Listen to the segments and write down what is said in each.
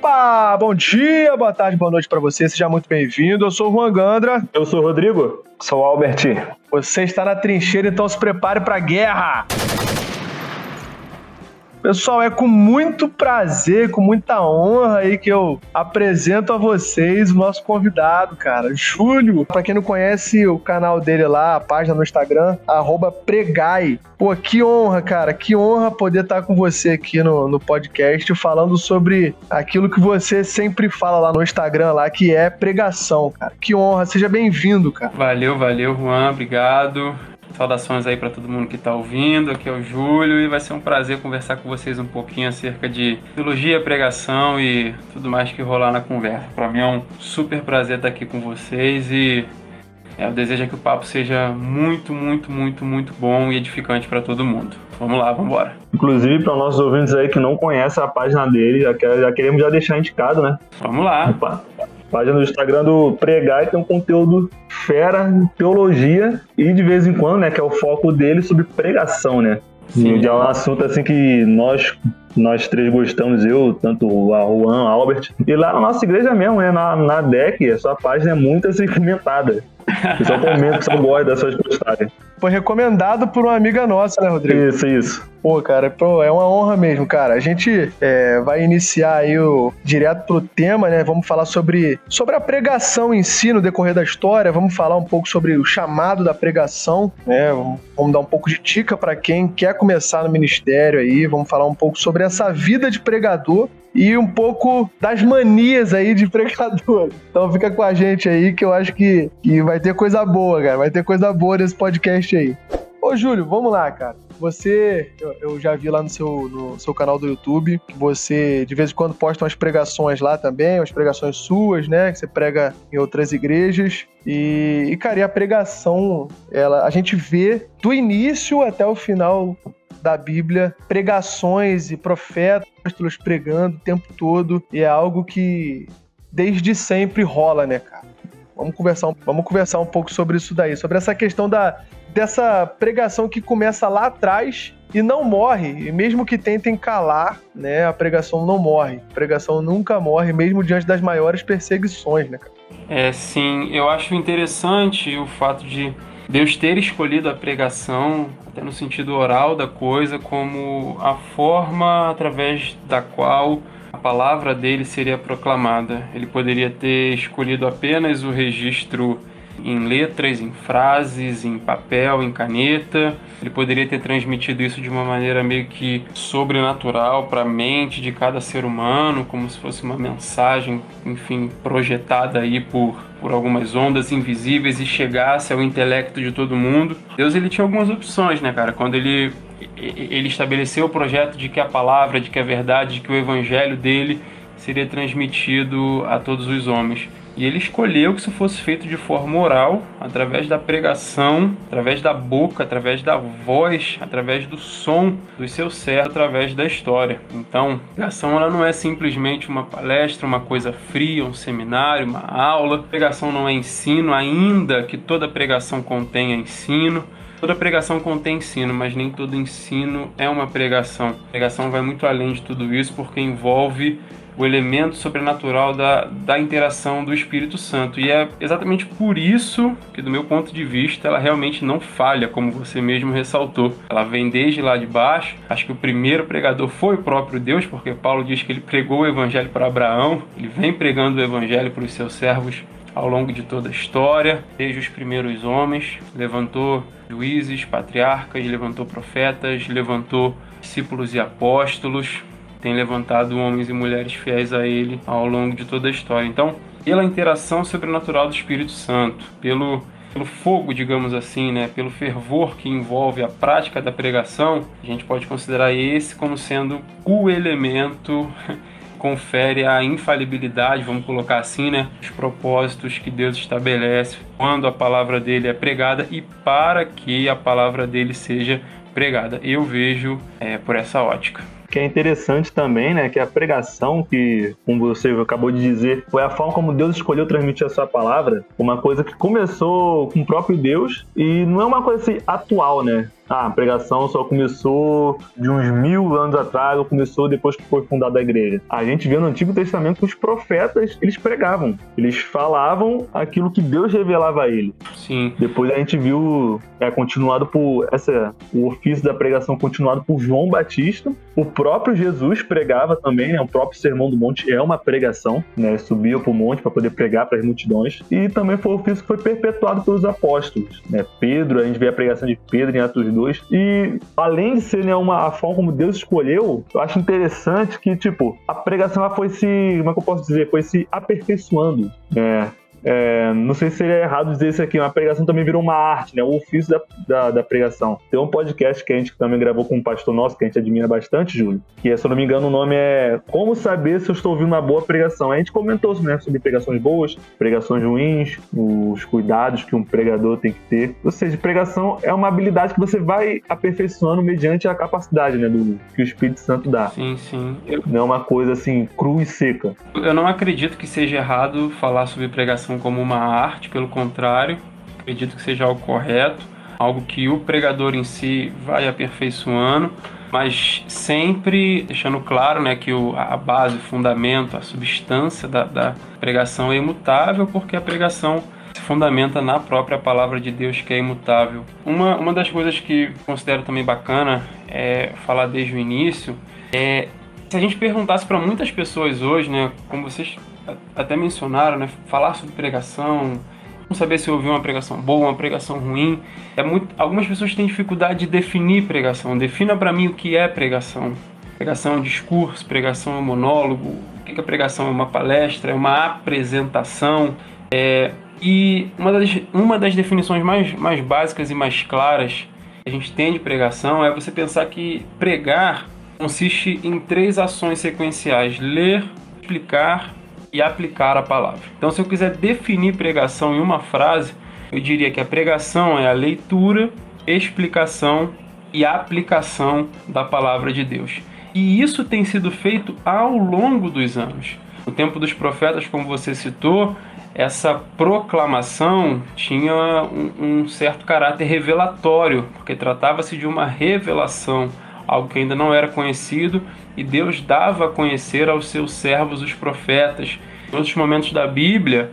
Opa! Bom dia, boa tarde, boa noite pra você, seja muito bem-vindo. Eu sou o Juan Gandra. Eu sou o Rodrigo. Sou o Albert. Você está na trincheira, então se prepare pra guerra! Pessoal, é com muito prazer, com muita honra aí que eu apresento a vocês o nosso convidado, cara, Júlio. Pra quem não conhece o canal dele lá, a página no Instagram, @pregai. Pô, que honra, cara, que honra poder estar com você aqui no podcast falando sobre aquilo que você sempre fala lá no Instagram, lá, que é pregação, cara. Que honra, seja bem-vindo, cara. Valeu, Juan, obrigado. Saudações aí para todo mundo que está ouvindo, aqui é o Júlio e vai ser um prazer conversar com vocês um pouquinho acerca de teologia, pregação e tudo mais que rolar na conversa. Para mim é um super prazer estar aqui com vocês e eu desejo que o papo seja muito bom e edificante para todo mundo. Vamos lá, vamos embora. Inclusive, para nossos ouvintes aí que não conhecem a página dele, já queremos deixar indicado, né? Vamos lá. Opa. Página do Instagram do Pregai tem um conteúdo fera, teologia e de vez em quando, né, que é o foco dele sobre pregação, né? Sim. É um assunto assim que nós três gostamos, tanto o Juan, a Albert. E lá na nossa igreja mesmo, né, na DEC, a sua página é muito assim comentada. O pessoal comenta, o pessoal gosta das suas postagens. Foi recomendado por uma amiga nossa, né, Rodrigo? Isso. Pô, cara, é uma honra mesmo, cara. A gente vai iniciar aí direto pro tema, né? Vamos falar sobre a pregação em si no decorrer da história. Vamos falar um pouco sobre o chamado da pregação, né? Vamos dar um pouco de dica para quem quer começar no ministério aí. Vamos falar um pouco sobre essa vida de pregador e um pouco das manias aí de pregador. Então fica com a gente aí que eu acho que vai ter coisa boa, cara. Vai ter coisa boa nesse podcast aí. Ô, Júlio, vamos lá, cara. Eu já vi lá no seu canal do YouTube que você de vez em quando posta umas pregações lá também, umas pregações suas, né? Que você prega em outras igrejas. E cara, e a pregação, a gente vê do início até o final da Bíblia, pregações e profetas, apóstolos pregando o tempo todo. E é algo que desde sempre rola, né, cara? Vamos conversar um pouco sobre isso daí, sobre essa questão dessa pregação que começa lá atrás e não morre, e mesmo que tentem calar, né, a pregação não morre. A pregação nunca morre, mesmo diante das maiores perseguições, né, cara? Sim, eu acho interessante o fato de Deus ter escolhido a pregação, até no sentido oral da coisa, como a forma através da qual a palavra dele seria proclamada. Ele poderia ter escolhido apenas o registro em letras, em frases, em papel, em caneta. Ele poderia ter transmitido isso de uma maneira meio que sobrenatural para a mente de cada ser humano, como se fosse uma mensagem, enfim, projetada aí por algumas ondas invisíveis e chegasse ao intelecto de todo mundo. Deus, ele tinha algumas opções, né, cara? Quando ele estabeleceu o projeto de que a palavra, de que a verdade, de que o evangelho dele seria transmitido a todos os homens. E ele escolheu que isso fosse feito de forma oral, através da pregação, através da boca, através da voz, através do som dos seus servos, através da história. Então, a pregação ela não é simplesmente uma palestra, uma coisa fria, um seminário, uma aula. A pregação não é ensino, ainda que toda pregação contenha ensino. Toda pregação contém ensino, mas nem todo ensino é uma pregação. A pregação vai muito além de tudo isso, porque envolve o elemento sobrenatural da interação do Espírito Santo. E é exatamente por isso que, do meu ponto de vista, ela realmente não falha, como você mesmo ressaltou. Ela vem desde lá de baixo. Acho que o primeiro pregador foi o próprio Deus, porque Paulo diz que ele pregou o evangelho para Abraão. Ele vem pregando o evangelho para os seus servos ao longo de toda a história, desde os primeiros homens. Levantou juízes, patriarcas, levantou profetas, levantou discípulos e apóstolos, tem levantado homens e mulheres fiéis a ele ao longo de toda a história. Então, pela interação sobrenatural do Espírito Santo, pelo fogo, digamos assim, né, pelo fervor que envolve a prática da pregação, a gente pode considerar esse como sendo o elemento confere a infalibilidade, vamos colocar assim, né, os propósitos que Deus estabelece quando a palavra dele é pregada e para que a palavra dele seja pregada. Eu vejo por essa ótica. Que é interessante também, né, que a pregação, que, como você acabou de dizer, foi a forma como Deus escolheu transmitir a sua palavra, uma coisa que começou com o próprio Deus e não é uma coisa assim atual, né? a pregação só começou de uns 1000 anos atrás, ou começou depois que foi fundada a igreja. A gente vê no Antigo Testamento que os profetas, eles pregavam. Eles falavam aquilo que Deus revelava a ele. Sim. Depois a gente viu continuado por o ofício da pregação continuado por João Batista. O próprio Jesus pregava também, né? O próprio Sermão do Monte é uma pregação, né? Subia para o monte para poder pregar para as multidões. E também foi o ofício que foi perpetuado pelos apóstolos, né? Pedro, a gente vê a pregação de Pedro em Atos 2. E além de ser, né, a forma como Deus escolheu, eu acho interessante que, tipo, a pregação ela foi como é que eu posso dizer? Foi se aperfeiçoando, né? Não sei se seria errado dizer isso aqui, mas a pregação também virou uma arte, né? O ofício da pregação. Tem um podcast que a gente também gravou com um pastor nosso, que a gente admira bastante, Júlio, que, se eu não me engano, o nome é Como Saber Se Eu Estou Ouvindo uma Boa Pregação. A gente comentou, né, sobre pregações boas, pregações ruins, os cuidados que um pregador tem que ter. Ou seja, pregação é uma habilidade que você vai aperfeiçoando mediante a capacidade, né, que o Espírito Santo dá. Sim, sim. Não é uma coisa assim, crua e seca. Eu não acredito que seja errado falar sobre pregação como uma arte, pelo contrário, acredito que seja algo correto, algo que o pregador em si vai aperfeiçoando, mas sempre deixando claro, né, que a base, o fundamento, a substância da pregação é imutável, porque a pregação se fundamenta na própria palavra de Deus, que é imutável. Uma das coisas que considero também bacana falar desde o início se a gente perguntasse para muitas pessoas hoje, né, como vocês até mencionaram, né, falar sobre pregação, não saber se ouvir uma pregação boa, uma pregação ruim. Algumas pessoas têm dificuldade de definir pregação. Defina para mim o que é pregação. Pregação é um discurso, pregação é um monólogo. O que é pregação? É uma palestra, é uma apresentação. E uma das definições mais básicas e mais claras que a gente tem de pregação é você pensar que pregar consiste em 3 ações sequenciais: ler, explicar e aplicar a palavra. Então, se eu quiser definir pregação em uma frase, eu diria que a pregação é a leitura, explicação e aplicação da palavra de Deus. E isso tem sido feito ao longo dos anos. No tempo dos profetas, como você citou, essa proclamação tinha um certo caráter revelatório, porque tratava-se de uma revelação, algo que ainda não era conhecido, e Deus dava a conhecer aos seus servos, os profetas. Em outros momentos da Bíblia,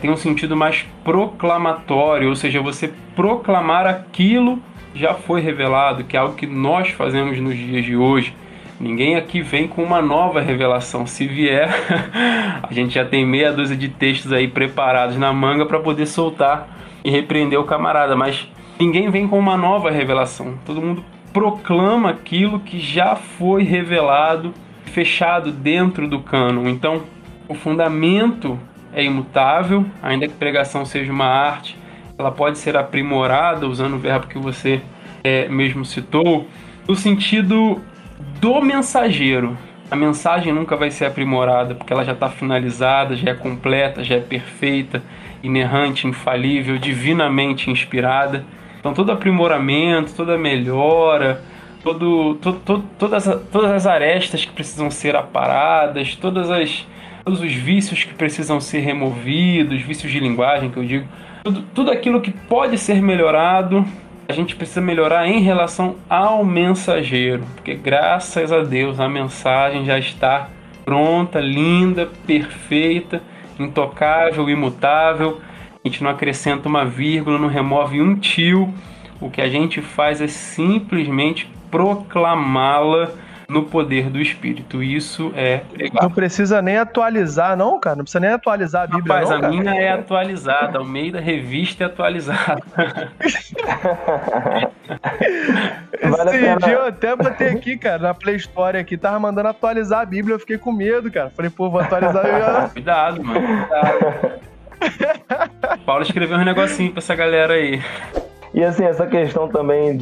tem um sentido mais proclamatório, ou seja, você proclamar aquilo que já foi revelado, que é algo que nós fazemos nos dias de hoje. Ninguém aqui vem com uma nova revelação. Se vier, a gente já tem meia dúzia de textos aí preparados na manga para poder soltar e repreender o camarada, mas ninguém vem com uma nova revelação. Todo mundo proclama aquilo que já foi revelado, fechado dentro do cânon. Então, o fundamento é imutável, ainda que pregação seja uma arte, ela pode ser aprimorada, usando o verbo que você mesmo citou, no sentido do mensageiro. A mensagem nunca vai ser aprimorada, porque ela já está finalizada, já é completa, já é perfeita, inerrante, infalível, divinamente inspirada. Então todo aprimoramento, toda melhora, todas as arestas que precisam ser aparadas, todos os vícios que precisam ser removidos, vícios de linguagem que eu digo, tudo aquilo que pode ser melhorado, a gente precisa melhorar em relação ao mensageiro, porque graças a Deus a mensagem já está pronta, linda, perfeita, intocável, imutável. A gente não acrescenta uma vírgula, não remove um tio. O que a gente faz é simplesmente proclamá-la no poder do Espírito. Isso é pregar. Não precisa nem atualizar, não, cara? Não precisa nem atualizar a Bíblia, rapaz, não, a minha é atualizada. O meio da revista é atualizado. Esse dia eu até botei aqui, cara, na Play Store aqui, tava mandando atualizar a Bíblia, eu fiquei com medo, cara. Falei, pô, vou atualizar. Cuidado, mano. Cuidado. Paulo escreveu um negocinho pra essa galera aí. E assim, essa questão também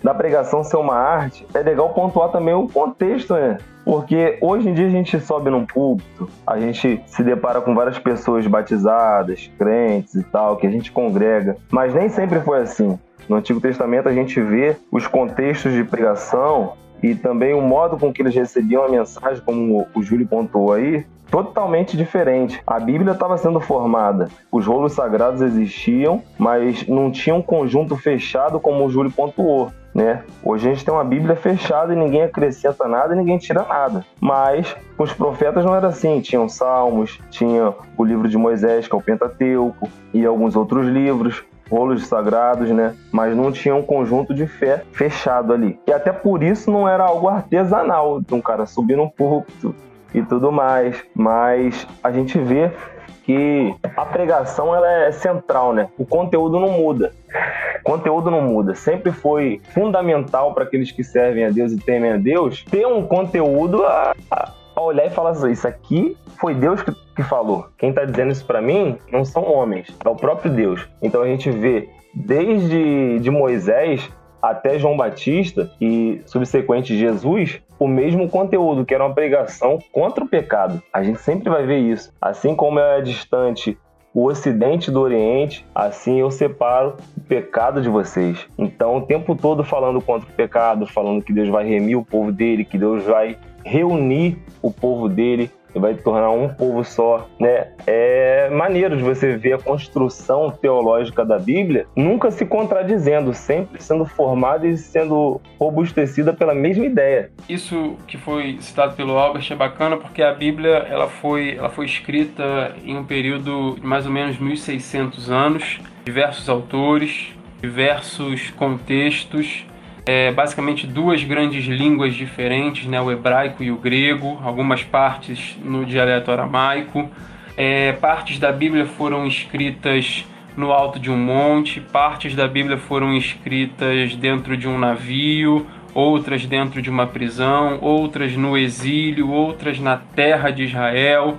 da pregação ser uma arte, é legal pontuar também o contexto, né? Porque hoje em dia a gente sobe num púlpito, a gente se depara com várias pessoas batizadas, crentes e tal, que a gente congrega, mas nem sempre foi assim. No Antigo Testamento a gente vê os contextos de pregação e também o modo com que eles recebiam a mensagem, como o Júlio pontuou aí, totalmente diferente. A Bíblia estava sendo formada, os rolos sagrados existiam, mas não tinha um conjunto fechado como o Júlio pontuou, né? Hoje a gente tem uma Bíblia fechada e ninguém acrescenta nada e ninguém tira nada. Mas com os profetas não era assim. Tinham Salmos, tinha o livro de Moisés, que é o Pentateuco, e alguns outros livros, rolos sagrados, né? Mas não tinha um conjunto de fé fechado ali. E até por isso não era algo artesanal, de um cara subir num púlpito e tudo mais. Mas a gente vê que a pregação ela é central, né? O conteúdo não muda. O conteúdo não muda. Sempre foi fundamental para aqueles que servem a Deus e temem a Deus ter um conteúdo a olhar e falar assim, isso aqui foi Deus que falou. Quem está dizendo isso para mim não são homens, é o próprio Deus. Então a gente vê desde de Moisés até João Batista e subsequente Jesus, o mesmo conteúdo, que era uma pregação contra o pecado. A gente sempre vai ver isso. Assim como é distante o Ocidente do Oriente, assim eu separo o pecado de vocês. Então, o tempo todo falando contra o pecado, falando que Deus vai remir o povo dele, que Deus vai reunir o povo dele, e vai tornar um povo só, né? É maneiro de você ver a construção teológica da Bíblia nunca se contradizendo, sempre sendo formada e sendo robustecida pela mesma ideia. Isso que foi citado pelo Albert é bacana porque a Bíblia ela foi escrita em um período de mais ou menos 1.600 anos, diversos autores, diversos contextos, basicamente duas grandes línguas diferentes, né, o hebraico e o grego, algumas partes no dialeto aramaico. Partes da Bíblia foram escritas no alto de um monte, partes da Bíblia foram escritas dentro de um navio, outras dentro de uma prisão, outras no exílio, outras na terra de Israel,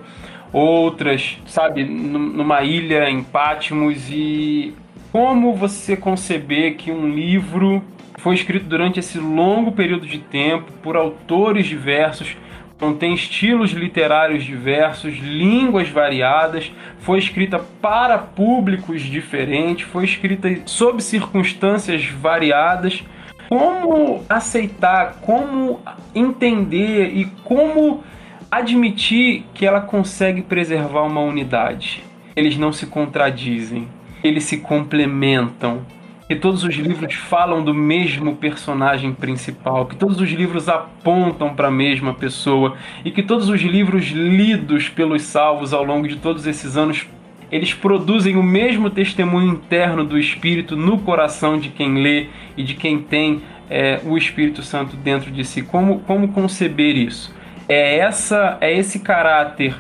outras, sabe, numa ilha em Patmos. E como você conceber que um livro foi escrito durante esse longo período de tempo, por autores diversos, contém estilos literários diversos, línguas variadas, foi escrita para públicos diferentes, foi escrita sob circunstâncias variadas. Como aceitar, como entender e como admitir que ela consegue preservar uma unidade? Eles não se contradizem, eles se complementam. Que todos os livros falam do mesmo personagem principal, que todos os livros apontam para a mesma pessoa e que todos os livros lidos pelos salvos ao longo de todos esses anos, eles produzem o mesmo testemunho interno do Espírito no coração de quem lê e de quem tem o Espírito Santo dentro de si. Como conceber isso? É esse caráter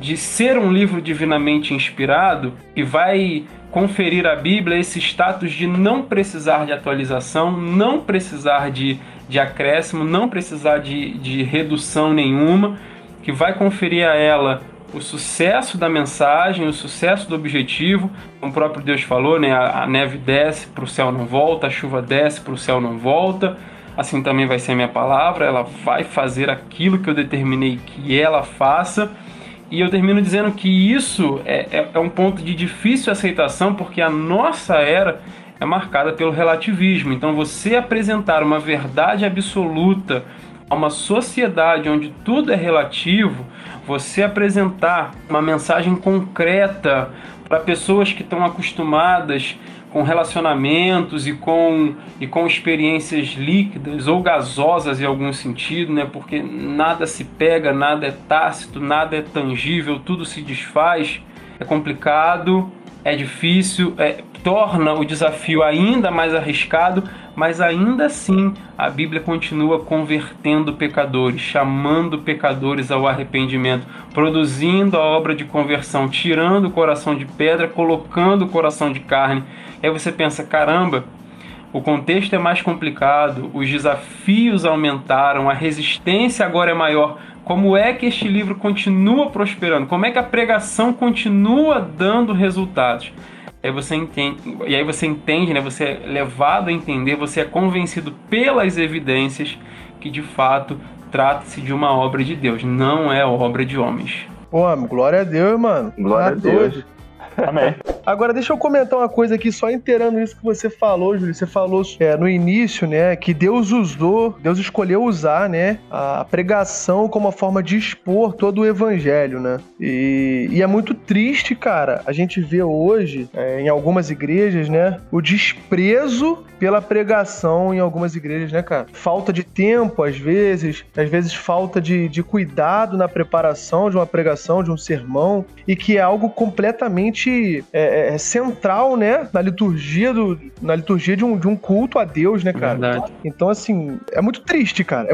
de ser um livro divinamente inspirado que vai conferir à Bíblia esse status de não precisar de atualização, não precisar de acréscimo, não precisar de redução nenhuma, que vai conferir a ela o sucesso da mensagem, o sucesso do objetivo. Como o próprio Deus falou, né? A neve desce, para o céu não volta, a chuva desce, para o céu não volta. Assim também vai ser a minha palavra, ela vai fazer aquilo que eu determinei que ela faça. E eu termino dizendo que isso é um ponto de difícil aceitação, porque a nossa era é marcada pelo relativismo. Então você apresentar uma verdade absoluta a uma sociedade onde tudo é relativo, você apresentar uma mensagem concreta para pessoas que estão acostumadas com relacionamentos e com experiências líquidas ou gasosas em algum sentido, né? Porque nada se pega, nada é tácito, nada é tangível, tudo se desfaz. É complicado, é difícil, torna o desafio ainda mais arriscado, mas ainda assim a Bíblia continua convertendo pecadores, chamando pecadores ao arrependimento, produzindo a obra de conversão, tirando o coração de pedra, colocando o coração de carne. Aí você pensa, caramba, o contexto é mais complicado, os desafios aumentaram, a resistência agora é maior. Como é que este livro continua prosperando? Como é que a pregação continua dando resultados? Aí você entende, né? Você é levado a entender, você é convencido pelas evidências que de fato trata-se de uma obra de Deus, não é obra de homens. Pô, glória a Deus, mano. Glória a Deus. Amém. Agora, deixa eu comentar uma coisa aqui, só inteirando isso que você falou, Júlio. Você falou no início, né, que Deus escolheu usar, né, a pregação como uma forma de expor todo o evangelho, né? E é muito triste, cara, a gente vê hoje, em algumas igrejas, né, o desprezo pela pregação em algumas igrejas, né, cara? Falta de tempo, às vezes falta de cuidado na preparação de uma pregação, de um sermão, e que é algo completamente central, né, na liturgia de um culto a Deus, né, cara? Verdade. Então, assim, é muito triste, cara,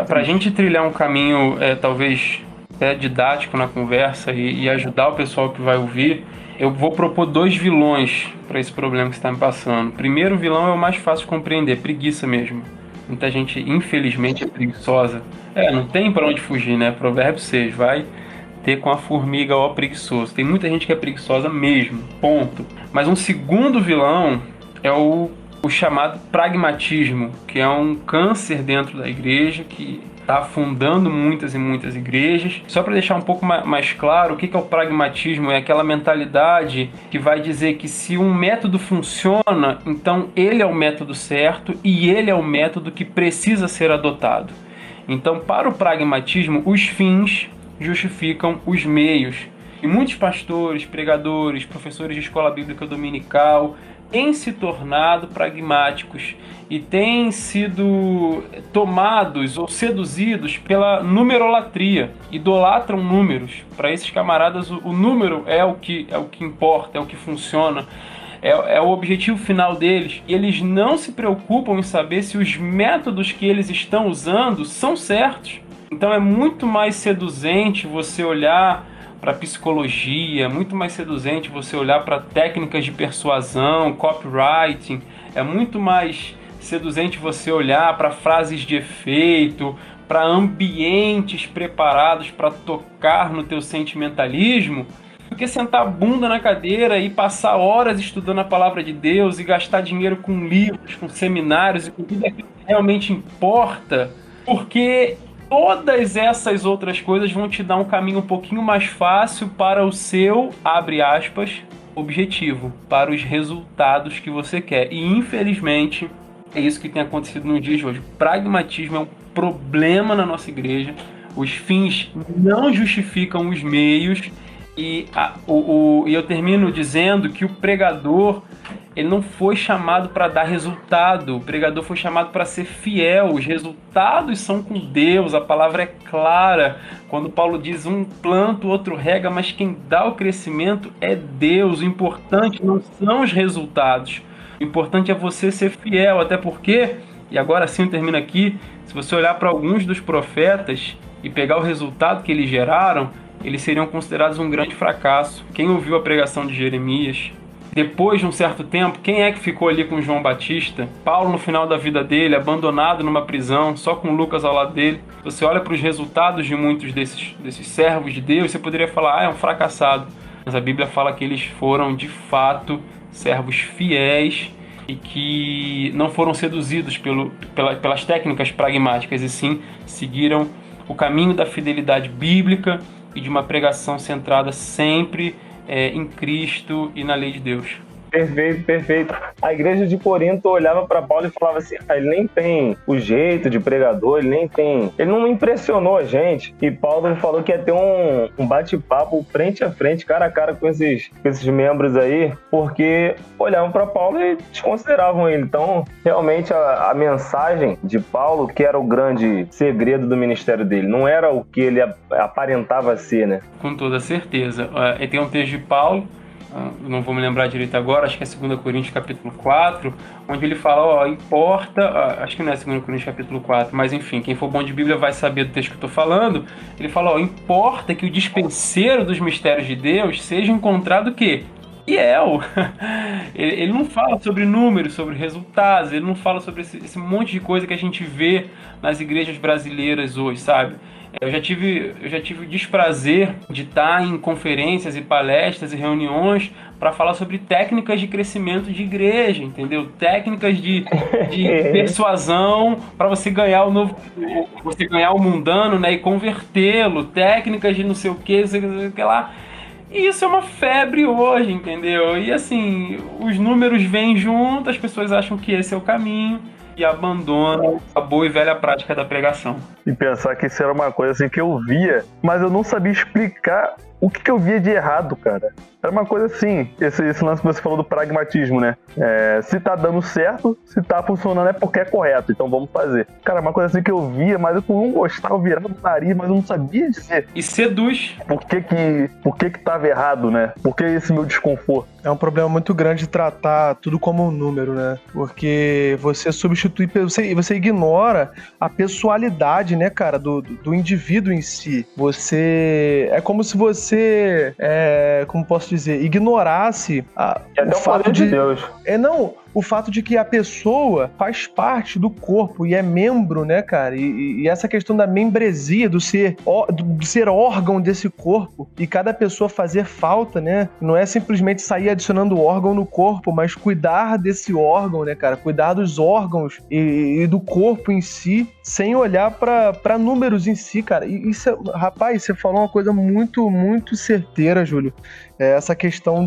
Pra gente trilhar um caminho, talvez didático na conversa e ajudar o pessoal que vai ouvir, eu vou propor 2 vilões para esse problema que você está me passando. O primeiro vilão é o mais fácil de compreender, preguiça mesmo. Muita gente, infelizmente, é preguiçosa. Não tem para onde fugir, né? Provérbio 6, vai ter com a formiga ó preguiçoso. Tem muita gente que é preguiçosa mesmo, ponto. Mas um segundo vilão é o chamado pragmatismo, que é um câncer dentro da igreja, que está afundando muitas e muitas igrejas. Só para deixar um pouco mais claro, o que é o pragmatismo? É aquela mentalidade que vai dizer que se um método funciona, então ele é o método certo e ele é o método que precisa ser adotado. Então, para o pragmatismo, os fins justificam os meios. E muitos pastores, pregadores, professores de escola bíblica dominical têm se tornado pragmáticos e têm sido tomados ou seduzidos pela numerolatria. Idolatram números. Para esses camaradas, o número é o que importa, é o que funciona. É o objetivo final deles. E eles não se preocupam em saber se os métodos que eles estão usando são certos. Então é muito mais seduzente você olhar para psicologia, muito mais seduzente você olhar para técnicas de persuasão, copywriting, é muito mais seduzente você olhar para frases de efeito, para ambientes preparados para tocar no teu sentimentalismo, do que sentar a bunda na cadeira e passar horas estudando a palavra de Deus e gastar dinheiro com livros, com seminários e com tudo aquilo que realmente importa, porque todas essas outras coisas vão te dar um caminho um pouquinho mais fácil para o seu, abre aspas, objetivo, para os resultados que você quer. E infelizmente é isso que tem acontecido nos dias de hoje. O pragmatismo é um problema na nossa igreja. Os fins não justificam os meios. E eu termino dizendo que o pregador, ele não foi chamado para dar resultado. O pregador foi chamado para ser fiel. Os resultados são com Deus. A palavra é clara. Quando Paulo diz um planta, o outro rega, mas quem dá o crescimento é Deus. O importante não são os resultados. O importante é você ser fiel. Até porque, e agora sim eu termino aqui, se você olhar para alguns dos profetas e pegar o resultado que eles geraram, eles seriam considerados um grande fracasso. Quem ouviu a pregação de Jeremias, depois de um certo tempo, quem é que ficou ali com João Batista? Paulo, no final da vida dele, abandonado numa prisão, só com Lucas ao lado dele. Você olha para os resultados de muitos desses servos de Deus, você poderia falar, é um fracassado. Mas a Bíblia fala que eles foram, de fato, servos fiéis e que não foram seduzidos pelas técnicas pragmáticas, e sim seguiram o caminho da fidelidade bíblica e de uma pregação centrada sempre em Cristo e na lei de Deus. Perfeito, perfeito. A igreja de Corinto olhava para Paulo e falava assim, ele nem tem o jeito de pregador, ele não impressionou a gente. E Paulo falou que ia ter um bate-papo frente a frente, cara a cara com esses membros aí, porque olhavam para Paulo e desconsideravam ele. Então, realmente, a mensagem de Paulo, que era o grande segredo do ministério dele, não era o que ele aparentava ser, né? Com toda certeza. Tem um texto de Paulo, não vou me lembrar direito agora, acho que é 2 Coríntios capítulo 4, onde ele fala, importa, acho que não é 2 Coríntios capítulo 4, mas enfim, quem for bom de Bíblia vai saber do texto que eu estou falando. Ele fala, importa que o dispenseiro dos mistérios de Deus seja encontrado o quê? Fiel. Ele não fala sobre números, sobre resultados, ele não fala sobre esse monte de coisa que a gente vê nas igrejas brasileiras hoje, sabe? Eu já tive o desprazer de estar em conferências e palestras e reuniões para falar sobre técnicas de crescimento de igreja, entendeu? Técnicas de persuasão para você ganhar o mundano, né, e convertê-lo, técnicas de não sei o que lá. E isso é uma febre hoje, entendeu? E assim, os números vêm junto, as pessoas acham que esse é o caminho e abandonam a boa e velha prática da pregação. E pensar que isso era uma coisa assim que eu via, mas eu não sabia explicar o que eu via de errado, cara. Era uma coisa assim, esse lance que você falou do pragmatismo, né? Se tá dando certo, se tá funcionando é porque é correto, então vamos fazer. Cara, uma coisa assim que eu via, mas eu não gostava, eu virava no nariz, mas eu não sabia dizer. E seduz. Por que tava errado, né? Por que esse meu desconforto? É um problema muito grande tratar tudo como um número, né? Porque você substitui, você ignora a pessoalidade, né, cara, do indivíduo em si. É como se você, como posso dizer, ignorasse o fato de Deus. O fato de que a pessoa faz parte do corpo e é membro, né, cara? E essa questão da membresia, do ser órgão desse corpo, e cada pessoa fazer falta, né? Não é simplesmente sair adicionando órgão no corpo, mas cuidar desse órgão, né, cara? Cuidar dos órgãos e do corpo em si, sem olhar para números em si, cara. E isso, rapaz, você falou uma coisa muito, muito certeira, Júlio. Essa questão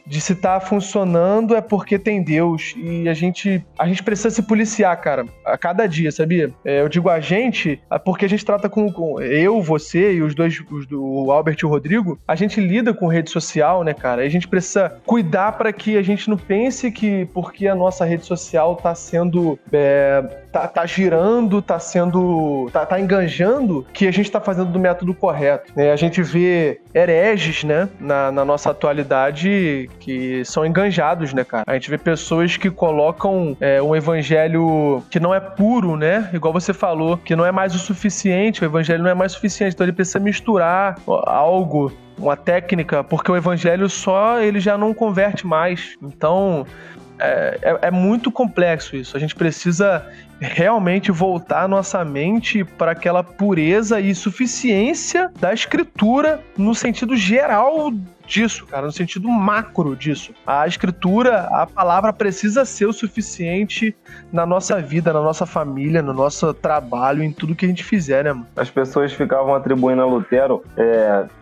de se tá funcionando é porque tem Deus, e a gente precisa se policiar, cara, a cada dia, sabia? Eu digo a gente, porque a gente trata com eu, você e os dois, o Albert e o Rodrigo, a gente lida com rede social, né, cara? A gente precisa cuidar para que a gente não pense que porque a nossa rede social tá sendo tá girando, tá enganjando, que a gente tá fazendo do método correto. A gente vê hereges, né, na nossa atualidade, que são enganjados, né, cara? A gente vê pessoas que colocam um evangelho que não é puro, né? Igual você falou, que não é mais o suficiente, o evangelho não é mais suficiente, então ele precisa misturar algo, uma técnica, porque o evangelho ele já não converte mais. Então, é muito complexo isso. A gente precisa realmente voltar a nossa mente para aquela pureza e suficiência da escritura no sentido geral disso, cara, no sentido macro disso. A escritura, a palavra precisa ser o suficiente na nossa vida, na nossa família, no nosso trabalho, em tudo que a gente fizer, né, mano? As pessoas ficavam atribuindo a Lutero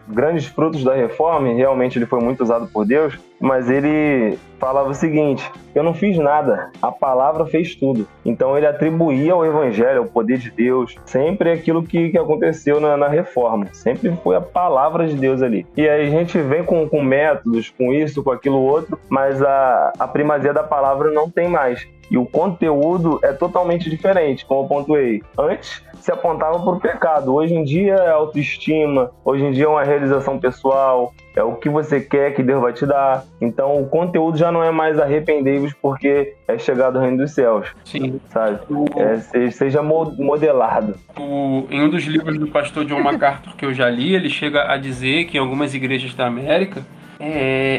grandes frutos da reforma, e realmente ele foi muito usado por Deus, mas ele falava o seguinte: eu não fiz nada, a palavra fez tudo. Então ele atribuía ao evangelho, ao poder de Deus, sempre aquilo que aconteceu na reforma, sempre foi a palavra de Deus ali. E aí a gente vem com métodos, com isso, com aquilo outro, mas a primazia da palavra não tem mais. E o conteúdo é totalmente diferente, como eu pontuei. Antes se apontava para o pecado, hoje em dia é autoestima, hoje em dia é uma realização pessoal, é o que você quer que Deus vai te dar. Então o conteúdo já não é mais arrependei-vos porque é chegado ao reino dos céus. Sim. Sabe? Seja modelado. Em um dos livros do pastor John MacArthur que eu já li, ele chega a dizer que em algumas igrejas da América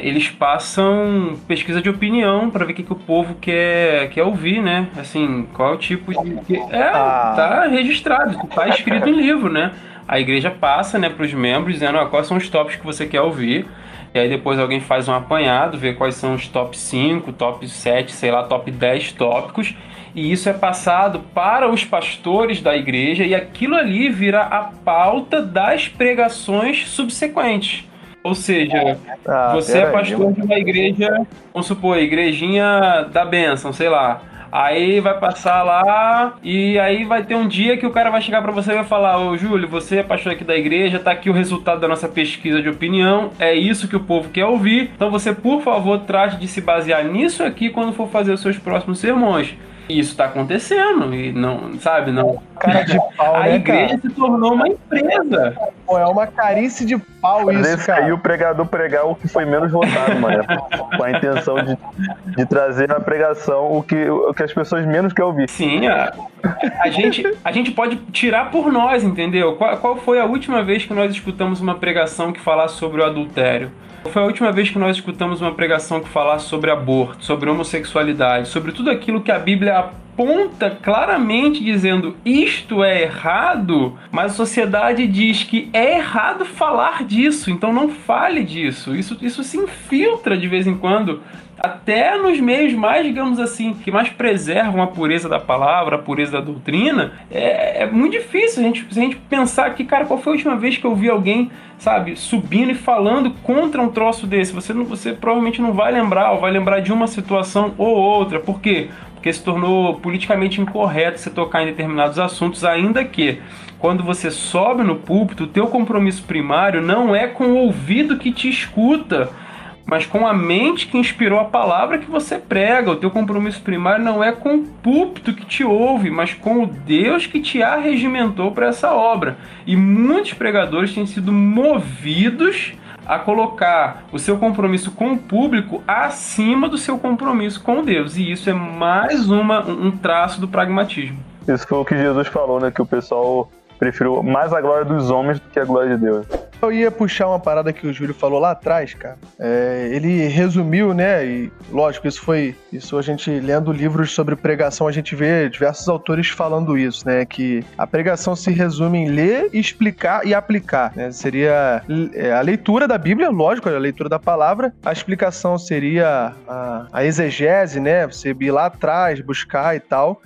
eles passam pesquisa de opinião para ver o que o povo quer ouvir, né? Assim, qual é o tipo de... tá registrado, tá escrito em livro, né? A igreja passa, né, para os membros dizendo quais são os tópicos que você quer ouvir. E aí depois alguém faz um apanhado, vê quais são os top 5, top 7, sei lá, top 10 tópicos. E isso é passado para os pastores da igreja e aquilo ali vira a pauta das pregações subsequentes. Ou seja, você é pastor de uma igreja, vamos supor, igrejinha da bênção, sei lá. Aí vai passar lá e aí vai ter um dia que o cara vai chegar pra você e vai falar: ô Júlio, você é pastor aqui da igreja, tá aqui o resultado da nossa pesquisa de opinião, é isso que o povo quer ouvir, então você, por favor, trate de se basear nisso aqui quando for fazer os seus próximos sermões. E isso tá acontecendo, e não, sabe, não. Cara de pau, a igreja se tornou uma empresa. Pô, é uma carice de pau isso, cara. Aí o pregador pregar o que foi menos votado, mano. Com a intenção de trazer na pregação o que as pessoas menos querem ouvir. Sim, a gente pode tirar por nós, entendeu? Qual foi a última vez que nós escutamos uma pregação que falasse sobre o adultério? Qual foi a última vez que nós escutamos uma pregação que falasse sobre aborto, sobre homossexualidade, sobre tudo aquilo que a Bíblia aponta claramente dizendo isto é errado, mas a sociedade diz que é errado falar disso, então não fale disso. Isso se infiltra de vez em quando até nos meios mais, digamos assim, que mais preservam a pureza da palavra, a pureza da doutrina, é muito difícil se a gente pensar que, cara, qual foi a última vez que eu vi alguém, sabe, subindo e falando contra um troço desse? Você provavelmente não vai lembrar, ou vai lembrar de uma situação ou outra. Por quê? Porque se tornou politicamente incorreto você tocar em determinados assuntos, ainda que quando você sobe no púlpito, o teu compromisso primário não é com o ouvido que te escuta, mas com a mente que inspirou a palavra que você prega. O teu compromisso primário não é com o púlpito que te ouve, mas com o Deus que te arregimentou para essa obra. E muitos pregadores têm sido movidos a colocar o seu compromisso com o público acima do seu compromisso com Deus. E isso é mais um traço do pragmatismo. Isso foi o que Jesus falou, né? Que o pessoal preferiu mais a glória dos homens do que a glória de Deus. Eu ia puxar uma parada que o Júlio falou lá atrás, cara. Ele resumiu, né? E lógico, isso a gente lendo livros sobre pregação, a gente vê diversos autores falando isso, né? Que a pregação se resume em ler, explicar e aplicar, né? Seria a leitura da Bíblia, lógico, a leitura da palavra. A explicação seria a exegese, né? Você ir lá atrás, buscar e tal.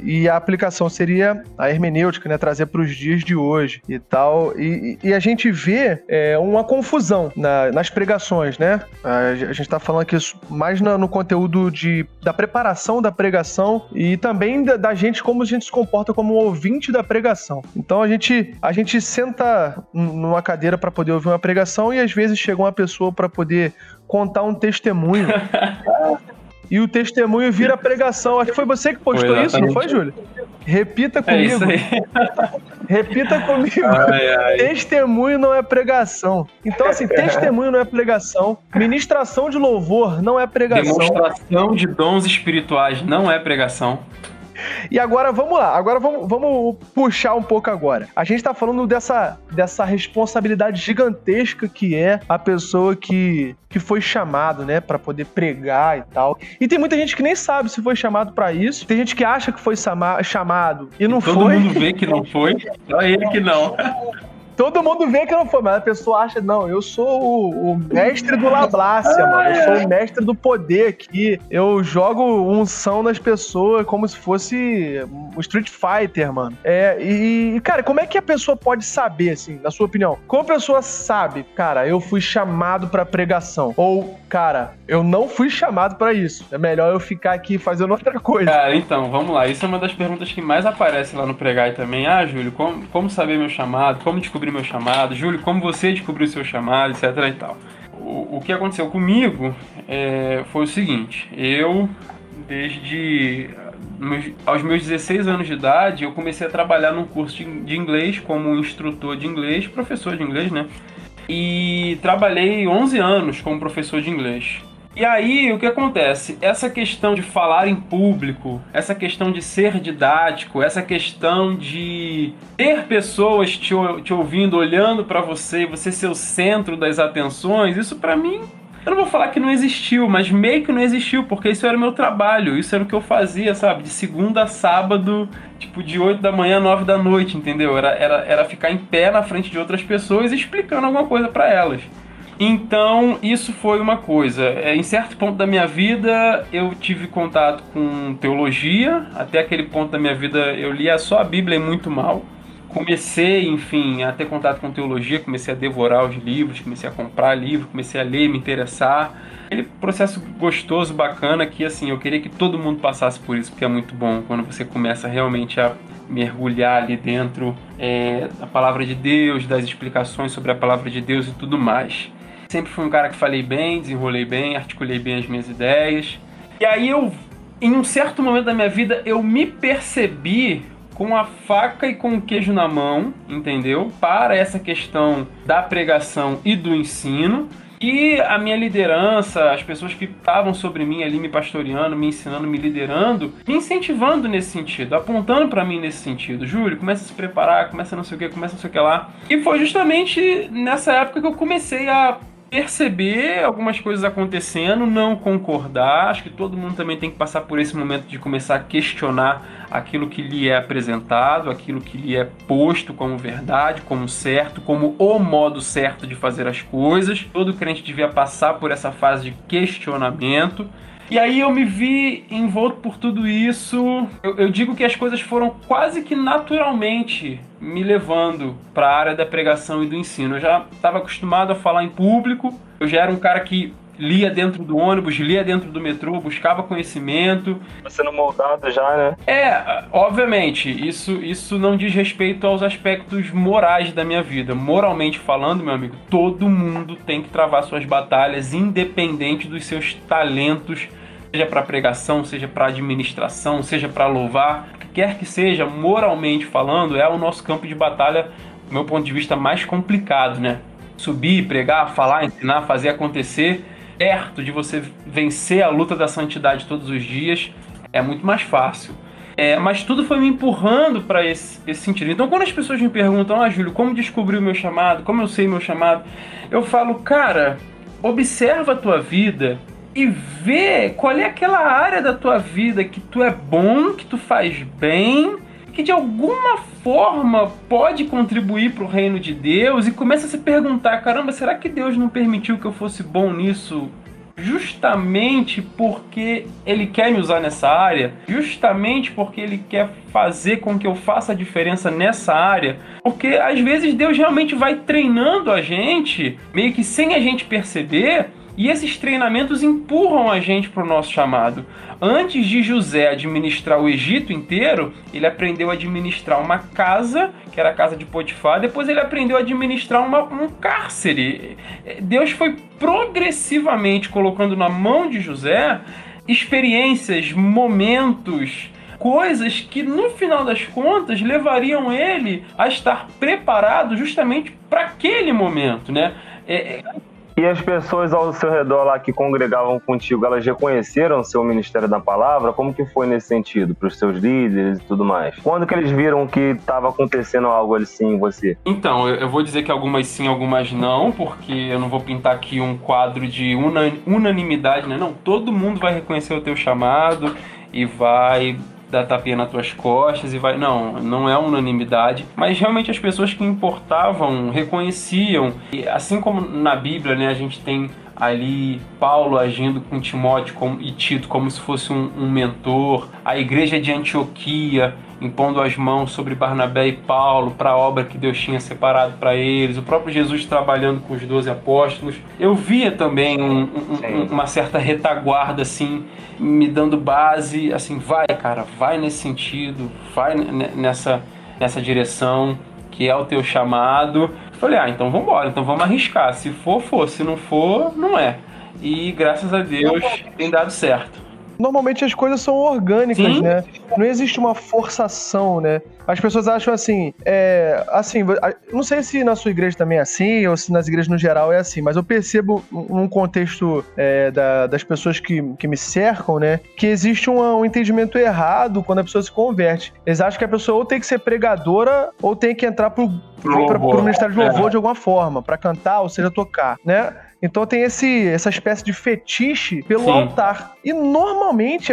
E a aplicação seria a hermenêutica, né? Trazer para os dias de hoje e tal. E a gente vê uma confusão nas pregações, né? A gente está falando aqui mais no conteúdo da preparação da pregação e também da gente, como a gente se comporta como ouvinte da pregação. Então a gente senta numa cadeira para poder ouvir uma pregação e às vezes chega uma pessoa para poder contar um testemunho. E o testemunho vira pregação. Acho que foi você que postou isso, não foi, Júlio? Repita comigo. É isso aí. Repita comigo. Ai. Testemunho não é pregação. Então, assim, testemunho não é pregação. Ministração de louvor não é pregação. Demonstração de dons espirituais não é pregação. E agora, vamos lá. Agora, vamos puxar um pouco agora. A gente tá falando dessa responsabilidade gigantesca que é a pessoa que foi chamado, né, pra poder pregar e tal. E tem muita gente que nem sabe se foi chamado pra isso. Tem gente que acha que foi chamado e não foi. Todo mundo vê que não foi, só ele que não. Todo mundo vê que não foi, mas a pessoa acha, não, eu sou o mestre do Lablácia, mano. Eu sou o mestre do poder aqui. Eu jogo unção nas pessoas como se fosse um Street Fighter, mano. Cara, como é que a pessoa pode saber, assim, na sua opinião? Como a pessoa sabe, cara, eu fui chamado pra pregação? Ou, cara, eu não fui chamado pra isso. É melhor eu ficar aqui fazendo outra coisa. Cara, então, vamos lá. Isso é uma das perguntas que mais aparece lá no Pregai também. Júlio, como saber meu chamado? Como descobrir meu chamado? Júlio, como você descobriu o seu chamado, etc e tal. O que aconteceu comigo foi o seguinte. Eu, aos meus 16 anos de idade, eu comecei a trabalhar num curso de inglês como instrutor de inglês, professor de inglês, né? E trabalhei 11 anos como professor de inglês. E aí, o que acontece? Essa questão de falar em público, essa questão de ser didático, essa questão de ter pessoas te ouvindo, olhando pra você, você ser o centro das atenções, isso pra mim, eu não vou falar que não existiu, mas meio que não existiu, porque isso era o meu trabalho, isso era o que eu fazia, sabe? De segunda a sábado, tipo de 8 da manhã a 9 da noite, entendeu? Era ficar em pé na frente de outras pessoas explicando alguma coisa pra elas. Então, isso foi uma coisa. Em certo ponto da minha vida, eu tive contato com teologia. Até aquele ponto da minha vida, eu lia só a Bíblia e muito mal. Comecei, enfim, a ter contato com teologia, comecei a devorar os livros, comecei a comprar livros, comecei a ler, me interessar. Aquele processo gostoso, bacana, que assim, eu queria que todo mundo passasse por isso, porque é muito bom quando você começa realmente a mergulhar ali dentro da palavra de Deus, das explicações sobre a palavra de Deus e tudo mais. Sempre fui um cara que falei bem, desenrolei bem, articulei bem as minhas ideias. E aí em um certo momento da minha vida, eu me percebi com a faca e com o queijo na mão, entendeu? Para essa questão da pregação e do ensino. E a minha liderança, as pessoas que estavam sobre mim ali me pastoreando, me ensinando, me liderando, me incentivando nesse sentido, apontando para mim nesse sentido. Júlio, começa a se preparar, começa não sei o que, começa não sei o que lá. E foi justamente nessa época que eu comecei a perceber algumas coisas acontecendo, não concordar. Acho que todo mundo também tem que passar por esse momento de começar a questionar aquilo que lhe é apresentado, aquilo que lhe é posto como verdade, como certo, como o modo certo de fazer as coisas. Todo crente devia passar por essa fase de questionamento. E aí eu me vi envolto por tudo isso. Eu digo que as coisas foram quase que naturalmente me levando para a área da pregação e do ensino. Eu já estava acostumado a falar em público, eu já era um cara que lia dentro do ônibus, lia dentro do metrô, buscava conhecimento. Sendo moldado já, né? Obviamente, isso não diz respeito aos aspectos morais da minha vida. Moralmente falando, meu amigo, todo mundo tem que travar suas batalhas, independente dos seus talentos, seja para pregação, seja para administração, seja para louvar, o que quer que seja, moralmente falando, é o nosso campo de batalha, do meu ponto de vista, mais complicado, né? Subir, pregar, falar, ensinar, fazer acontecer, perto de você vencer a luta da santidade todos os dias, é muito mais fácil. Mas tudo foi me empurrando para esse sentido. Então, quando as pessoas me perguntam, Júlio, como descobri o meu chamado? Como eu sei meu chamado? Eu falo, cara, observa a tua vida e vê qual é aquela área da tua vida que tu é bom, que tu faz bem, que de alguma forma pode contribuir para o reino de Deus, e começa a se perguntar, caramba, será que Deus não permitiu que eu fosse bom nisso justamente porque Ele quer me usar nessa área? Justamente porque Ele quer fazer com que eu faça a diferença nessa área? Porque às vezes Deus realmente vai treinando a gente, meio que sem a gente perceber, e esses treinamentos empurram a gente para o nosso chamado. Antes de José administrar o Egito inteiro, ele aprendeu a administrar uma casa, que era a casa de Potifar. Depois ele aprendeu a administrar um cárcere. Deus foi progressivamente colocando na mão de José experiências, momentos, coisas que no final das contas levariam ele a estar preparado justamente para aquele momento, né? E as pessoas ao seu redor lá que congregavam contigo, elas reconheceram o seu ministério da palavra? Como que foi nesse sentido, para os seus líderes e tudo mais? Quando que eles viram que estava acontecendo algo assim em você? Então, eu vou dizer que algumas sim, algumas não, porque eu não vou pintar aqui um quadro de unanimidade, né? Não, todo mundo vai reconhecer o teu chamado e vai dar tapinha nas tuas costas e vai... Não é unanimidade, mas realmente as pessoas que importavam reconheciam. E assim como na Bíblia, né, a gente tem ali Paulo agindo com Timóteo e Tito como se fosse um mentor, a igreja de Antioquia impondo as mãos sobre Barnabé e Paulo para a obra que Deus tinha separado para eles, o próprio Jesus trabalhando com os 12 apóstolos. Eu via também uma certa retaguarda, assim, me dando base, assim, vai, cara, vai nesse sentido, vai nessa direção, que é o teu chamado. Eu falei, então vamos embora, então vamos arriscar. Se for, se não for, não é. E graças a Deus tem dado certo. Normalmente as coisas são orgânicas, Sim. Né? Não existe uma forçação, né? As pessoas acham assim, não sei se na sua igreja também é assim, ou se nas igrejas no geral é assim, mas eu percebo num contexto das pessoas que me cercam, né, que existe um entendimento errado quando a pessoa se converte. Eles acham que a pessoa ou tem que ser pregadora, ou tem que entrar pro ministério de louvor de alguma forma, pra cantar, ou seja, tocar, né? Então tem essa espécie de fetiche pelo Sim. altar. E normalmente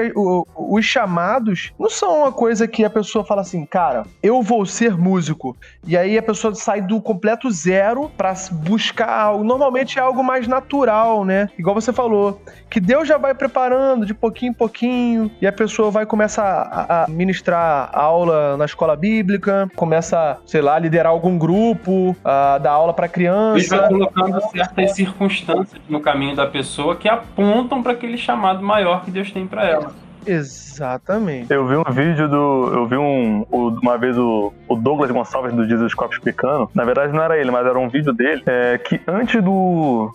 os chamados não são uma coisa que a pessoa fala assim, cara, eu vou ser músico. E aí a pessoa sai do completo zero pra buscar algo. Normalmente é algo mais natural, né? Igual você falou, que Deus já vai preparando de pouquinho em pouquinho, e a pessoa vai começar a ministrar aula na escola bíblica, começa, sei lá, a liderar algum grupo, a dar aula pra criança. Ele vai colocando certas circunstâncias no caminho da pessoa que apontam para aquele chamado maior que Deus tem para ela. Exatamente. Eu vi um vídeo uma vez o Douglas Gonçalves do Jesus Cop explicando, na verdade não era ele, mas era um vídeo dele, que antes do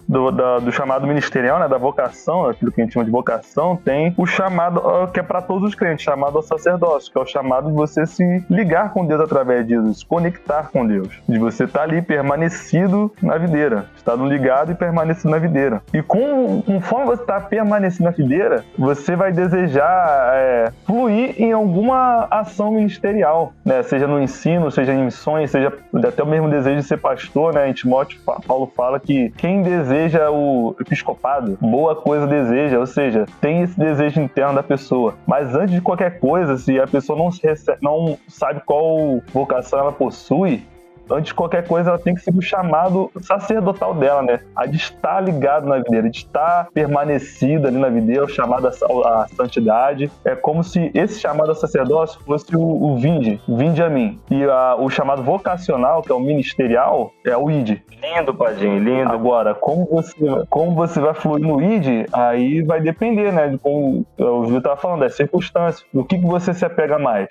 chamado ministerial, né, da vocação, aquilo que a gente chama de vocação, tem o chamado que é para todos os crentes, chamado ao sacerdócio, que é o chamado de você se ligar com Deus através de Deus, se conectar com Deus, de você estar ali permanecido na videira, estado ligado e permanecido na videira. E conforme você está permanecido na videira, você vai desejar fluir em alguma ação ministerial, né? Seja no ensino, seja em missões, seja até o mesmo desejo de ser pastor, né? Em Timóteo, Paulo fala que quem deseja o episcopado, boa coisa deseja, ou seja, tem esse desejo interno da pessoa. Mas antes de qualquer coisa, se a pessoa não sabe qual vocação ela possui, antes de qualquer coisa, ela tem que seguir o chamado sacerdotal dela, né? A de estar ligado na videira, de estar permanecida ali na videira, o chamado à santidade. É como se esse chamado ao sacerdócio fosse o vinde a mim. E o chamado vocacional, que é o ministerial, é o ide. Lindo, Padinho, lindo. Agora, como você vai fluir no ide, aí vai depender, né? De como o Júlio estava falando, das circunstâncias. Do que você se apega mais?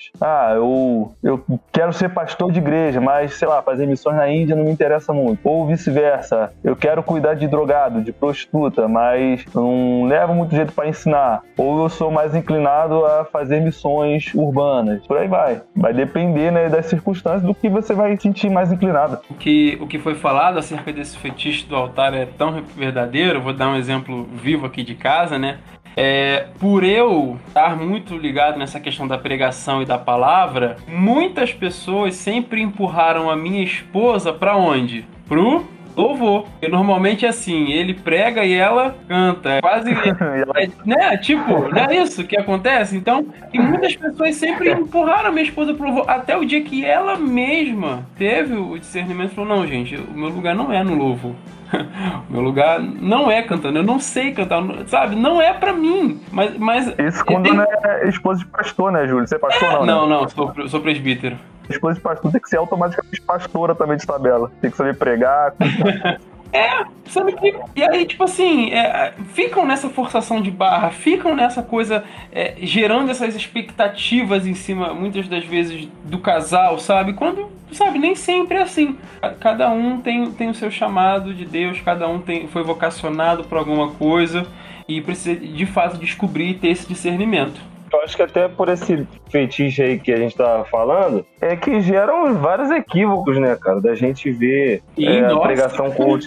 Eu quero ser pastor de igreja, mas, sei lá, fazer missões na Índia não me interessa muito. Ou vice-versa. Eu quero cuidar de drogado, de prostituta, mas não levo muito jeito para ensinar. Ou eu sou mais inclinado a fazer missões urbanas. Por aí vai. Vai depender, né, das circunstâncias, do que você vai sentir mais inclinado. O que foi falado acerca desse fetiche do altar é tão verdadeiro. Eu vou dar um exemplo vivo aqui de casa, né? Por eu estar muito ligado nessa questão da pregação e da palavra, muitas pessoas sempre empurraram a minha esposa para onde? Pro louvor. E normalmente é assim, ele prega e ela canta. É quase... né? Tipo, não é isso que acontece? Então, e muitas pessoas sempre empurraram a minha esposa pro louvor, até o dia que ela mesma teve o discernimento e falou, não, gente, o meu lugar não é no louvor. O meu lugar não é cantando, eu não sei cantar, sabe? Não é pra mim. Mas isso quando não é esposa de pastor, né, Júlio? Você é pastor, não, né? Não, sou presbítero. Esposa de pastor tem que ser automaticamente pastora também de tabela. Tem que saber pregar. Sabe que... E aí, tipo assim, ficam nessa forçação de barra, ficam nessa coisa, gerando essas expectativas em cima, muitas das vezes, do casal, sabe? Quando, sabe, nem sempre é assim. Cada um tem o seu chamado de Deus, cada um foi vocacionado por alguma coisa e precisa, de fato, descobrir e ter esse discernimento. Eu acho que até por esse fetiche aí que a gente tá falando, é que geram vários equívocos, né, cara? Da gente ver a pregação coach,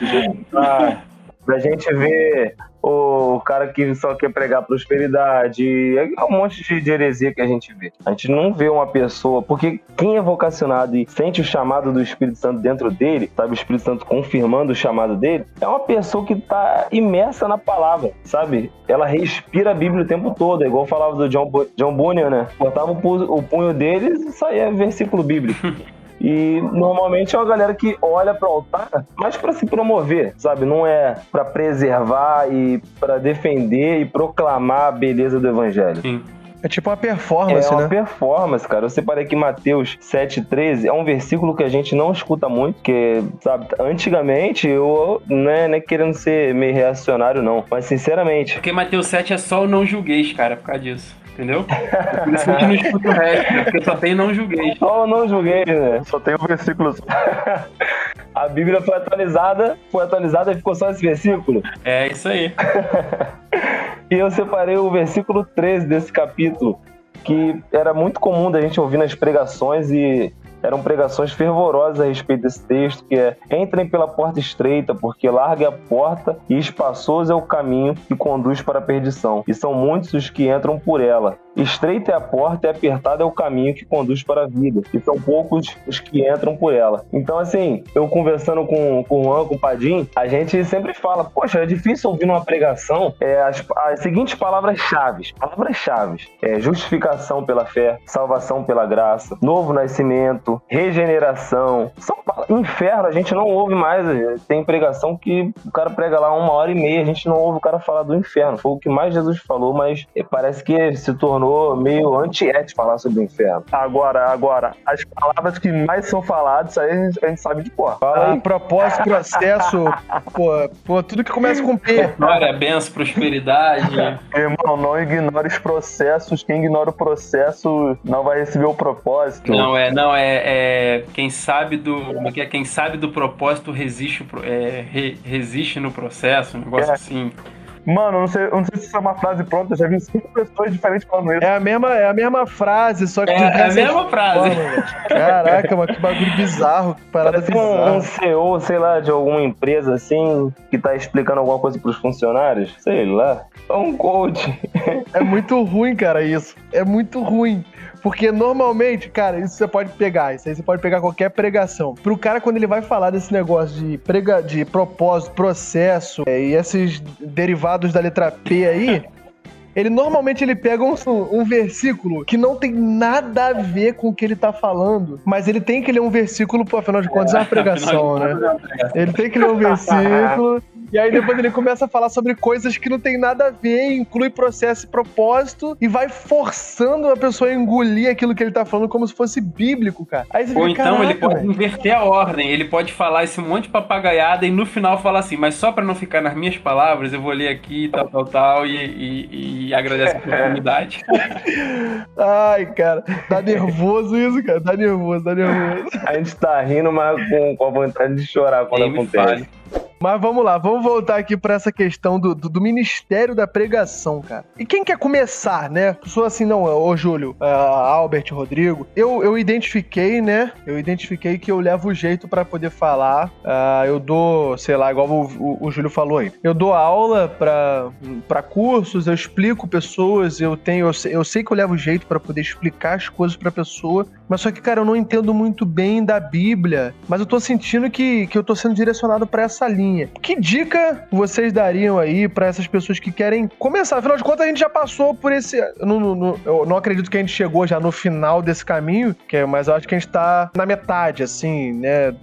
da gente ver o cara que só quer pregar prosperidade, é um monte de heresia que a gente vê. A gente não vê uma pessoa, porque quem é vocacionado e sente o chamado do Espírito Santo dentro dele, sabe, o Espírito Santo confirmando o chamado dele, é uma pessoa que tá imersa na palavra, sabe? Ela respira a Bíblia o tempo todo, é igual falava do John Bunyan, né? Botava o punho dele e saía versículo bíblico. E normalmente é uma galera que olha para o altar, mas para se promover, sabe? Não é para preservar e para defender e proclamar a beleza do evangelho. Sim. É tipo uma performance, né? É uma performance, cara. Eu separei aqui Mateus 7,13. É um versículo que a gente não escuta muito, porque, sabe, antigamente, eu não é querendo ser meio reacionário, não. Mas, sinceramente... Porque Mateus 7 é só o não julgueis, cara, por causa disso. Entendeu? Por isso que a gente não escuta o resto, né? Porque só tem não julgueis. Só o não julgueis, né? Só tem um versículo. A Bíblia foi atualizada e ficou só esse versículo. É isso aí. E eu separei o versículo 13 desse capítulo, que era muito comum da gente ouvir nas pregações e eram pregações fervorosas a respeito desse texto, que é: entrem pela porta estreita, porque larga é a porta e espaçoso é o caminho que conduz para a perdição, e são muitos os que entram por ela. Estreita é a porta e apertado é o caminho que conduz para a vida, e são poucos os que entram por ela. Então, assim, eu conversando com o Juan, com o Padim, a gente sempre fala, é difícil ouvir numa pregação as seguintes palavras-chave. Justificação pela fé, salvação pela graça, novo nascimento, regeneração. Inferno, a gente não ouve mais. Tem pregação que o cara prega lá 1h30, a gente não ouve o cara falar do inferno. Foi o que mais Jesus falou, mas parece que se tornou meio antiético falar sobre o inferno. Agora, as palavras que mais são faladas, aí a gente sabe de cor. Propósito, processo, tudo que começa com P. Glória, benção, prosperidade. Irmão, não ignore os processos. Quem ignora o processo não vai receber o propósito. Quem sabe do propósito resiste no processo, um negócio assim. Mano, não sei se isso é uma frase pronta, eu já vi 5 pessoas diferentes falando isso. É a mesma frase, só que... É a mesma frase. Caraca, mano, que bagulho bizarro, que parada bizarra. Um CEO, sei lá, de alguma empresa assim, que tá explicando alguma coisa pros funcionários, sei lá. É um coach. É muito ruim, cara, isso. É muito ruim. Porque normalmente, cara, isso você pode pegar. Isso aí você pode pegar qualquer pregação. Pro cara, quando ele vai falar desse negócio de propósito, processo e esses derivados da letra P aí, normalmente ele pega um versículo que não tem nada a ver com o que ele tá falando, mas ele tem que ler um versículo, pô, afinal de contas é uma pregação, né? Ele tem que ler um versículo, e aí depois ele começa a falar sobre coisas que não tem nada a ver, inclui processo e propósito, e vai forçando a pessoa a engolir aquilo que ele tá falando como se fosse bíblico, cara. Aí você Ou fica, então ele caraca, pode velho. inverter a ordem, ele pode falar esse monte de papagaiada e no final falar assim, mas só pra não ficar nas minhas palavras, eu vou ler aqui, tal, e agradeço a oportunidade. Ai, cara, dá nervoso isso, cara, dá nervoso. A gente tá rindo, mas com a vontade de chorar quando Quem me acontece. fale. Mas vamos lá, vamos voltar aqui pra essa questão do ministério da pregação, cara. E quem quer começar, né? Pessoa assim, não, ô Júlio, Albert, Rodrigo, eu identifiquei, né? Eu identifiquei que eu levo jeito pra poder falar. Eu dou, sei lá, igual o Júlio falou aí. Eu dou aula pra cursos, eu explico pessoas, eu sei que eu levo jeito pra poder explicar as coisas pra pessoa, mas só que, cara, eu não entendo muito bem da Bíblia, mas eu tô sentindo que eu tô sendo direcionado pra essa linha. Que dica vocês dariam aí pra essas pessoas que querem começar? Afinal de contas, a gente já passou por esse... Eu não acredito que a gente chegou já no final desse caminho, mas eu acho que a gente tá na metade, assim, né,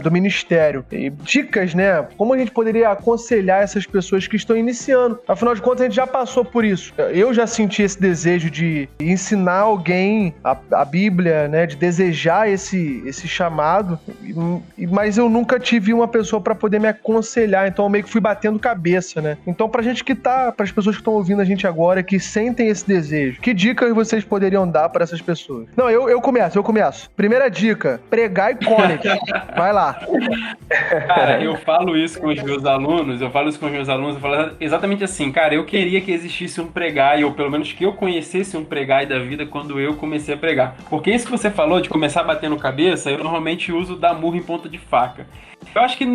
do ministério. E dicas, né? Como a gente poderia aconselhar essas pessoas que estão iniciando? Afinal de contas, a gente já passou por isso. Eu já senti esse desejo de ensinar alguém a Bíblia, né, de desejar esse chamado, mas eu nunca tive uma pessoa pra poder me aconselhar, então eu meio que fui batendo cabeça, né? Então para as pessoas que estão ouvindo a gente agora, que sentem esse desejo, que dicas vocês poderiam dar para essas pessoas? Não, eu começo. Primeira dica, pregar e college. Vai lá. Cara, eu falo isso com os meus alunos, eu falo exatamente assim, cara, eu queria que existisse um pregai, ou pelo menos que eu conhecesse um pregai da vida quando eu comecei a pregar. Porque isso que você falou de começar batendo cabeça, eu normalmente uso dar murro em ponta de faca. Eu acho que,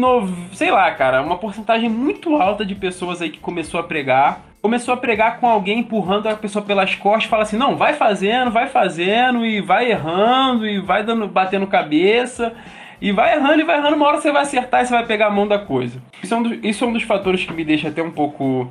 sei lá, cara, uma porcentagem muito alta de pessoas aí que começou a pregar com alguém empurrando a pessoa pelas costas e fala assim, não, vai fazendo, e vai errando, e vai batendo cabeça, e vai errando, uma hora você vai acertar e você vai pegar a mão da coisa. Isso é um dos fatores que me deixa até um pouco,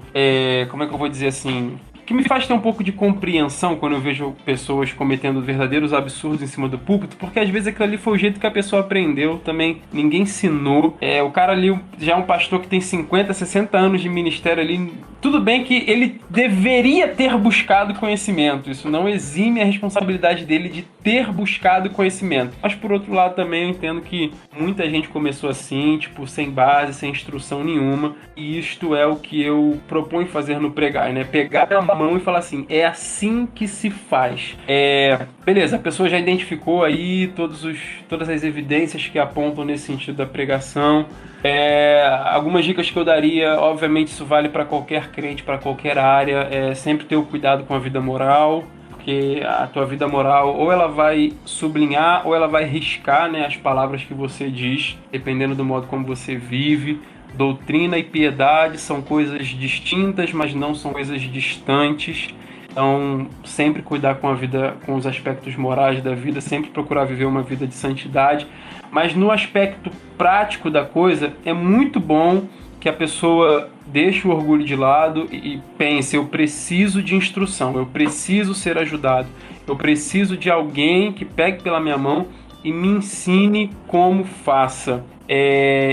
como é que eu vou dizer assim... que me faz ter um pouco de compreensão quando eu vejo pessoas cometendo verdadeiros absurdos em cima do púlpito, porque às vezes aquilo ali foi o jeito que a pessoa aprendeu também, ninguém ensinou. O cara ali já é um pastor que tem 50, 60 anos de ministério ali, tudo bem que ele deveria ter buscado conhecimento, isso não exime a responsabilidade dele de ter buscado conhecimento, mas por outro lado também eu entendo que muita gente começou assim, tipo, sem base, sem instrução nenhuma, e isto é o que eu proponho fazer no pregar, né? Pegar a mão e falar assim, é assim que se faz. Beleza, a pessoa já identificou aí todas as evidências que apontam nesse sentido da pregação. Algumas dicas que eu daria, obviamente isso vale para qualquer crente, para qualquer área, sempre ter o cuidado com a vida moral, porque a tua vida moral ou ela vai sublinhar ou ela vai riscar, né, as palavras que você diz, dependendo do modo como você vive. Doutrina e piedade são coisas distintas, mas não são coisas distantes. Então, sempre cuidar com a vida, com os aspectos morais da vida, sempre procurar viver uma vida de santidade. Mas no aspecto prático da coisa, é muito bom que a pessoa deixe o orgulho de lado e pense, eu preciso de instrução, eu preciso ser ajudado, eu preciso de alguém que pegue pela minha mão e me ensine como faça.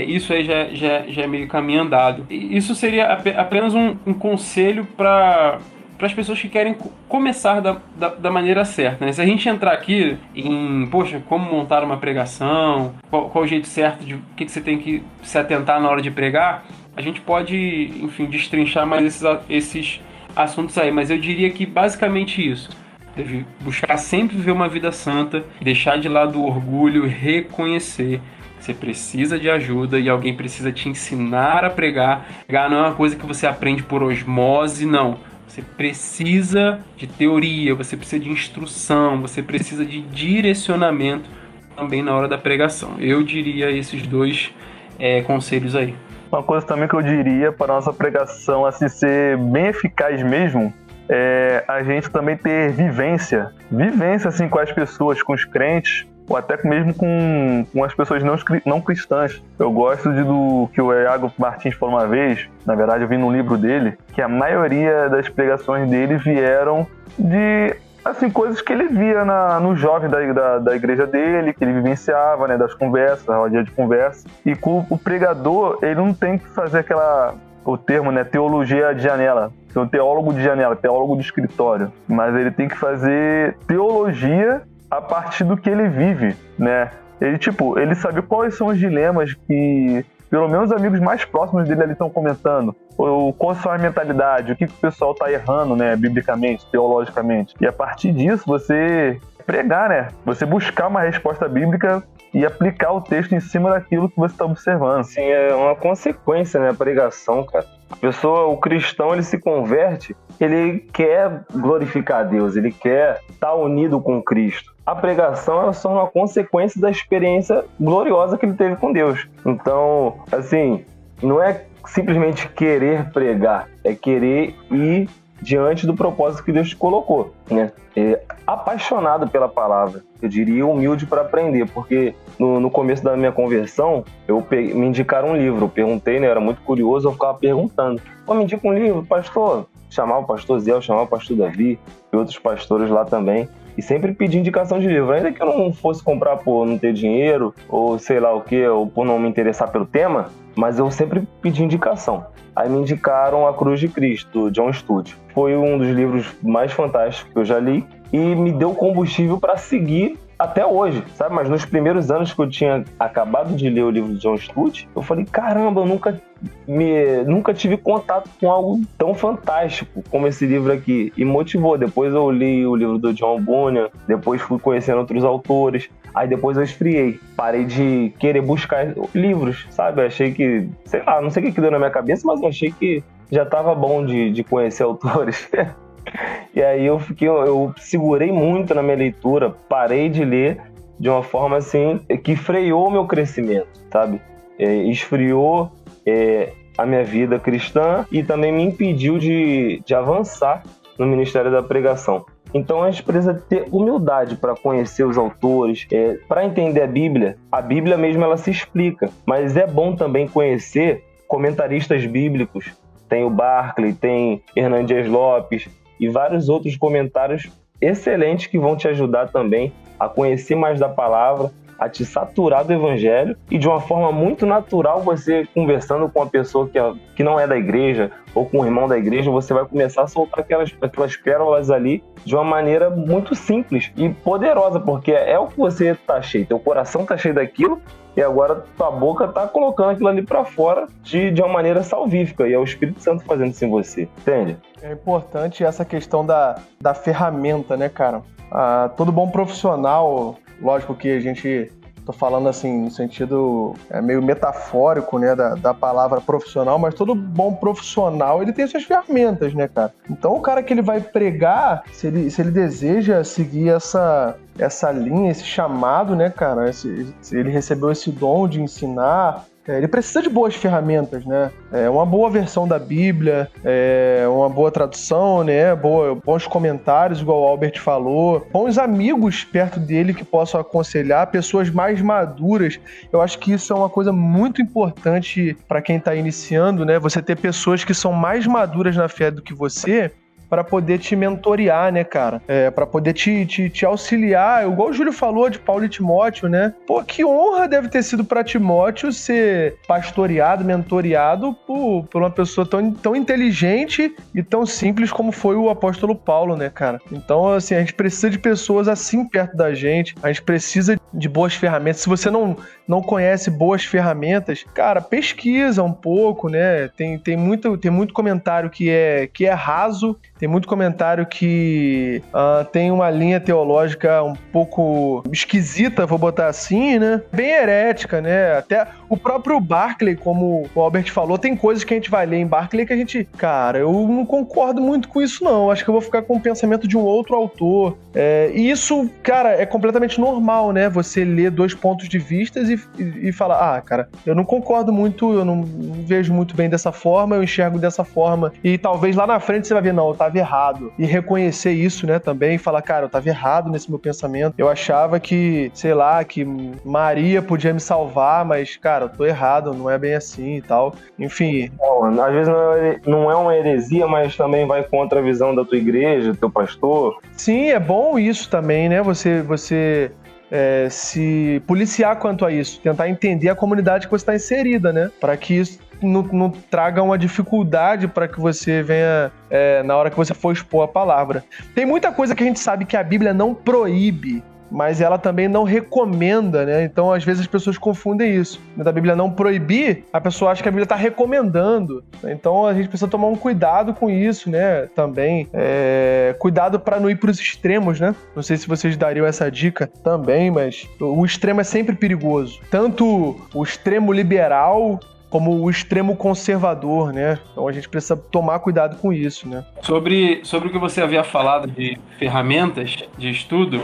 Isso aí já é meio caminho andado. Isso seria apenas um conselho para as pessoas que querem começar da maneira certa, né? Se a gente entrar aqui em, como montar uma pregação, qual o jeito certo de o que você tem que se atentar na hora de pregar, a gente pode, enfim, destrinchar mais esses assuntos aí, mas eu diria que basicamente isso. Deve buscar sempre viver uma vida santa, deixar de lado o orgulho, reconhecer. Você precisa de ajuda e alguém precisa te ensinar a pregar. Pregar não é uma coisa que você aprende por osmose, não. Você precisa de teoria, você precisa de instrução, você precisa de direcionamento também na hora da pregação. Eu diria esses dois conselhos aí. Uma coisa também que eu diria para a nossa pregação assim, ser bem eficaz mesmo, é a gente também ter vivência assim, com as pessoas, com os crentes, ou até mesmo com as pessoas não cristãs. Eu gosto do que o Iago Martins falou uma vez, na verdade eu vi num livro dele, que a maioria das pregações dele vieram de assim, coisas que ele via no jovem da igreja dele, que ele vivenciava, né, das conversas, da rodinha de conversa. E com o pregador, ele não tem que fazer o termo, né, teologia de janela, ser um teólogo de janela, teólogo do escritório, mas ele tem que fazer teologia a partir do que ele vive, né? Ele sabe quais são os dilemas que, pelo menos, os amigos mais próximos dele ali estão comentando, ou qual a mentalidade, o que o pessoal está errando, né, biblicamente, teologicamente. E a partir disso, você pregar, né? Você buscar uma resposta bíblica e aplicar o texto em cima daquilo que você está observando. Sim, é uma consequência, né, a pregação, cara. O cristão, ele se converte, ele quer glorificar a Deus, ele quer estar unido com Cristo. A pregação, ela só é uma consequência da experiência gloriosa que ele teve com Deus. Então, assim, não é simplesmente querer pregar, é querer ir diante do propósito que Deus te colocou, né? Apaixonado pela palavra, eu diria humilde para aprender, porque no começo da minha conversão, me indicaram um livro, eu perguntei, né, eu era muito curioso, eu ficava perguntando, me indica um livro, pastor? Chamava o pastor Zé, chamava o pastor Davi e outros pastores lá também, e sempre pedi indicação de livro, ainda que eu não fosse comprar por não ter dinheiro, ou sei lá o que, ou por não me interessar pelo tema, mas eu sempre pedi indicação. Aí me indicaram A Cruz de Cristo, do John Stott. Foi um dos livros mais fantásticos que eu já li e me deu combustível para seguir até hoje, sabe? Mas nos primeiros anos que eu tinha acabado de ler o livro de John Stott, eu falei, caramba, eu nunca tive contato com algo tão fantástico como esse livro aqui. E motivou. Depois eu li o livro do John Bunyan, depois fui conhecendo outros autores, aí depois eu esfriei. Parei de querer buscar livros, sabe? Eu achei que, sei lá, não sei o que deu na minha cabeça, mas eu achei que já estava bom de conhecer autores. E aí eu segurei muito na minha leitura, parei de ler de uma forma assim que freou o meu crescimento, sabe? Esfriou a minha vida cristã e também me impediu de avançar no ministério da pregação. Então a gente precisa ter humildade para conhecer os autores, para entender a Bíblia mesmo ela se explica, mas é bom também conhecer comentaristas bíblicos. Tem o Barclay, tem Hernandes Lopes e vários outros comentários excelentes que vão te ajudar também a conhecer mais da palavra, a te saturar do evangelho e de uma forma muito natural, você conversando com uma pessoa que não é da igreja ou com um irmão da igreja, você vai começar a soltar aquelas pérolas ali de uma maneira muito simples e poderosa, porque é o que você está cheio, teu coração está cheio daquilo e agora tua boca está colocando aquilo ali para fora de uma maneira salvífica, e é o Espírito Santo fazendo isso em você, entende? É importante essa questão da ferramenta, né, cara? Todo bom profissional, lógico que a gente, tô falando assim, no sentido meio metafórico, né, da palavra profissional, mas todo bom profissional, ele tem suas ferramentas, né, cara? Então o cara que ele vai pregar, se ele deseja seguir essa linha, esse chamado, né, cara, se ele recebeu esse dom de ensinar, ele precisa de boas ferramentas, né? Uma boa versão da Bíblia, uma boa tradução, né? Bons comentários, igual o Albert falou, bons amigos perto dele que possam aconselhar, pessoas mais maduras. Eu acho que isso é uma coisa muito importante para quem está iniciando, né? Você ter pessoas que são mais maduras na fé do que você, para poder te mentorear, né, cara? Para poder te auxiliar. Igual o Júlio falou de Paulo e Timóteo, né? Pô, que honra deve ter sido para Timóteo ser pastoreado, mentoreado por uma pessoa tão inteligente e tão simples como foi o apóstolo Paulo, né, cara? Então, assim, a gente precisa de pessoas assim perto da gente. A gente precisa de boas ferramentas. Se você não conhece boas ferramentas, cara, pesquisa um pouco, né? Tem muito comentário que é raso, tem muito comentário que tem uma linha teológica um pouco esquisita, vou botar assim, né? Bem herética, né? Até o próprio Barclay, como o Albert falou, tem coisas que a gente vai ler em Barclay que a gente, cara, eu não concordo muito com isso, não. Acho que eu vou ficar com o pensamento de um outro autor. E isso, cara, é completamente normal, né? Você ler dois pontos de vista e falar, cara, eu não concordo muito, eu não vejo muito bem dessa forma, eu enxergo dessa forma. E talvez lá na frente você vai ver, não, eu tava errado. E reconhecer isso, né, também, e falar, cara, eu tava errado nesse meu pensamento. Eu achava que, sei lá, que Maria podia me salvar, mas, cara, eu tô errado, não é bem assim e tal. Enfim. Às vezes não é uma heresia, mas também vai contra a visão da tua igreja, do teu pastor. Sim, é bom isso também, né? Você se policiar quanto a isso, tentar entender a comunidade que você está inserida, né? Para que isso não traga uma dificuldade para que você venha, na hora que você for expor a palavra. Tem muita coisa que a gente sabe que a Bíblia não proíbe, mas ela também não recomenda, né? Então, às vezes, as pessoas confundem isso. Da Bíblia não proibir, a pessoa acha que a Bíblia está recomendando. Então, a gente precisa tomar um cuidado com isso, né? Também. Cuidado para não ir para os extremos, né? Não sei se vocês dariam essa dica também, mas o extremo é sempre perigoso. Tanto o extremo liberal como o extremo conservador, né? Então a gente precisa tomar cuidado com isso, né? Sobre o que você havia falado de ferramentas de estudo,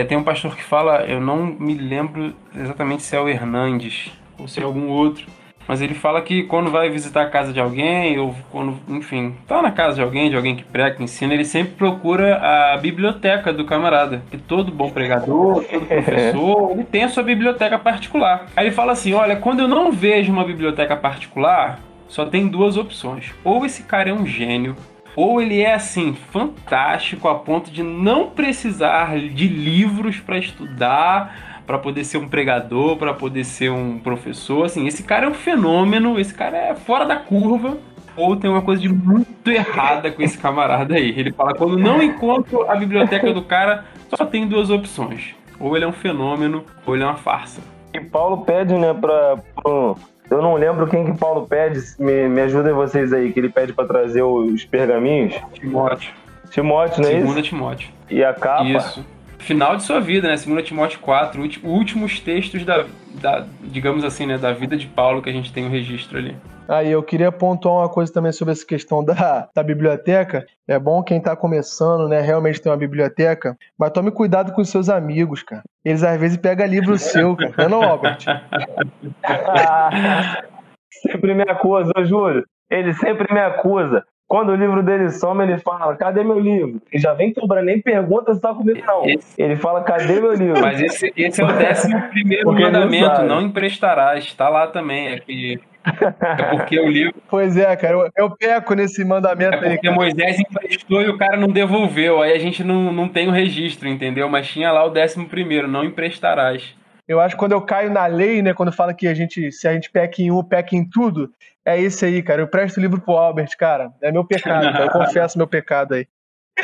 tem um pastor que fala, eu não me lembro exatamente se é o Hernandes ou se é algum outro, mas ele fala que quando vai visitar a casa de alguém, ou quando, enfim, tá na casa de alguém que prega, que ensina, ele sempre procura a biblioteca do camarada. Que todo bom pregador, todo professor, ele tem a sua biblioteca particular. Aí ele fala assim, olha, quando eu não vejo uma biblioteca particular, só tem duas opções. Ou esse cara é um gênio, ou ele é, assim, fantástico a ponto de não precisar de livros para estudar, para poder ser um pregador, para poder ser um professor. Assim, esse cara é um fenômeno, esse cara é fora da curva, ou tem uma coisa de muito errada com esse camarada aí. Ele fala, quando não encontro a biblioteca do cara, só tem duas opções. Ou ele é um fenômeno, ou ele é uma farsa. E Paulo pede, né, eu não lembro quem que Paulo pede, me ajudem vocês aí, que ele pede para trazer os pergaminhos. Timóteo, não é isso? 2 Timóteo. E a capa? Isso. Final de sua vida, né? 2 Timóteo 4, últimos textos digamos assim, né, da vida de Paulo que a gente tem o registro ali. Aí eu queria pontuar uma coisa também sobre essa questão da biblioteca. É bom quem tá começando, né, realmente ter uma biblioteca, mas tome cuidado com os seus amigos, cara. Eles às vezes pegam livro seu, cara. Não, Albert? Sempre me acusa, Júlio. Ele sempre me acusa. Quando o livro dele some, ele fala, cadê meu livro? Ele já vem cobrando, nem pergunta se tá comigo, não. Ele fala, cadê meu livro? Mas esse é o 11º mandamento, não emprestarás. Tá lá também, é porque o livro... Pois é, cara, eu peco nesse mandamento aí. É porque Moisés emprestou e o cara não devolveu, aí a gente não tem o registro, entendeu? Mas tinha lá o 11º, não emprestarás. Eu acho que quando eu caio na lei, né, quando fala que se a gente peca em um, peca em tudo, é isso aí, cara. Eu presto o livro pro Albert, cara. É meu pecado, cara. Eu confesso meu pecado aí.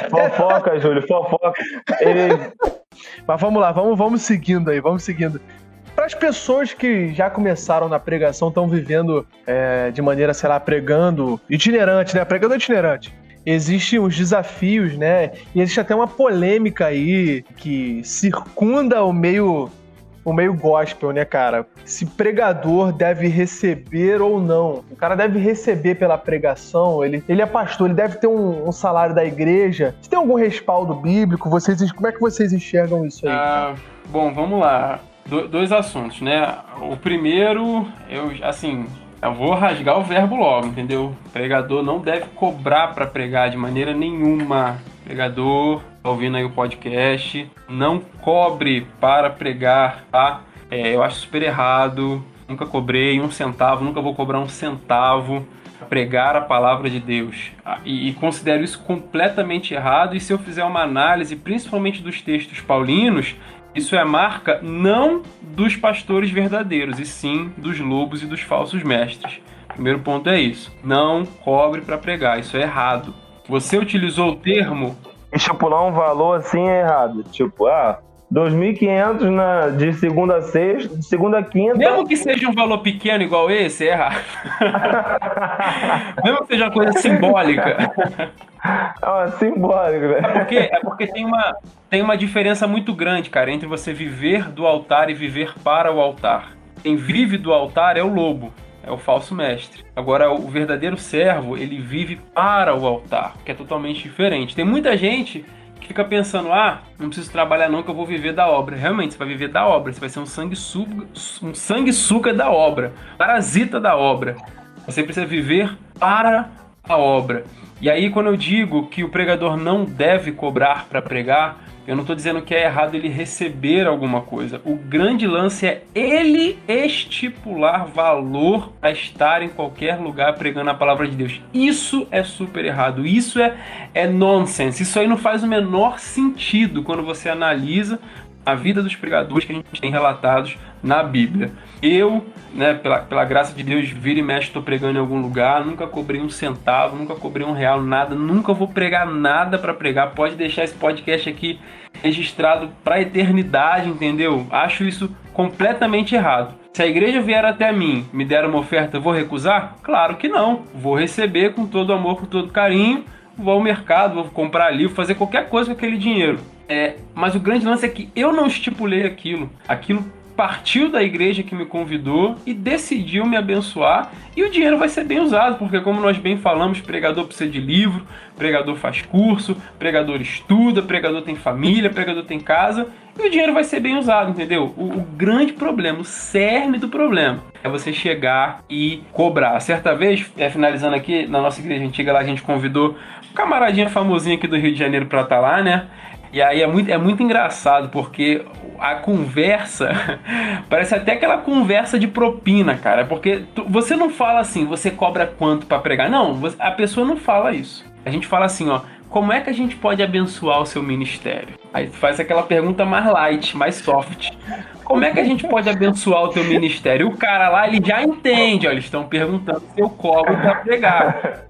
Fofoca, Júlio, fofoca. Mas vamos lá, vamos seguindo aí, vamos seguindo. Para as pessoas que já começaram na pregação, estão vivendo de maneira, sei lá, pregando itinerante, né? Pregando itinerante. Existem uns desafios, né? E existe até uma polêmica aí que circunda o meio gospel, né, cara? Se pregador deve receber ou não. O cara deve receber pela pregação, ele é pastor, ele deve ter um salário da igreja. Se tem algum respaldo bíblico, como é que vocês enxergam isso aí? Bom, vamos lá. Dois assuntos, né? O primeiro, eu vou rasgar o verbo logo, entendeu? O pregador não deve cobrar para pregar de maneira nenhuma. Pregador, tá ouvindo aí o podcast, não cobre para pregar, tá? Eu acho super errado, nunca cobrei 1 centavo, nunca vou cobrar 1 centavo para pregar a palavra de Deus. E considero isso completamente errado, e se eu fizer uma análise, principalmente dos textos paulinos, isso é marca não dos pastores verdadeiros, e sim dos lobos e dos falsos mestres. Primeiro ponto é isso, não cobre para pregar, isso é errado. Você utilizou o termo... Estipular um valor assim é errado. Tipo, 2.500 de segunda a sexta, de segunda a quinta. Mesmo que seja um valor pequeno igual esse, é errado. Mesmo que seja uma coisa simbólica. Simbólico, né? É porque tem uma diferença muito grande, cara, entre você viver do altar e viver para o altar. Quem vive do altar é o lobo, é o falso mestre. Agora, o verdadeiro servo, ele vive para o altar, que é totalmente diferente. Tem muita gente que fica pensando, não preciso trabalhar não, que eu vou viver da obra. Realmente, você vai viver da obra, você vai ser um sanguessuga da obra, parasita da obra. Você precisa viver para a obra. E aí, quando eu digo que o pregador não deve cobrar para pregar, eu não estou dizendo que é errado ele receber alguma coisa. O grande lance é ele estipular valor para estar em qualquer lugar pregando a palavra de Deus. Isso é super errado. Isso é nonsense. Isso aí não faz o menor sentido quando você analisa a vida dos pregadores que a gente tem relatados na Bíblia. Eu, pela graça de Deus, vira e mexe, estou pregando em algum lugar, nunca cobrei um centavo, nunca cobrei R$1, nada, nunca vou pregar nada para pregar. Pode deixar esse podcast aqui registrado para a eternidade, entendeu? Acho isso completamente errado. Se a igreja vier até mim, me der uma oferta, eu vou recusar? Claro que não. Vou receber com todo amor, com todo carinho, vou ao mercado, vou comprar livro, fazer qualquer coisa com aquele dinheiro. Mas o grande lance é que eu não estipulei aquilo. Aquilo partiu da igreja que me convidou e decidiu me abençoar, e o dinheiro vai ser bem usado, porque como nós bem falamos, pregador precisa de livro, pregador faz curso, pregador estuda, pregador tem família, pregador tem casa, e o dinheiro vai ser bem usado, entendeu? O grande problema, o cerne do problema, é você chegar e cobrar. Certa vez, finalizando aqui, na nossa igreja antiga, lá a gente convidou um camaradinha famosinho aqui do Rio de Janeiro pra estar lá, né? E aí é muito engraçado, porque a conversa parece até aquela conversa de propina, cara. Porque você não fala assim, você cobra quanto pra pregar. Não, a pessoa não fala isso. A gente fala assim, como é que a gente pode abençoar o seu ministério? Aí tu faz aquela pergunta mais light, mais soft. Como é que a gente pode abençoar o teu ministério? O cara lá, ele já entende, eles estão perguntando se eu cobro pra pregar.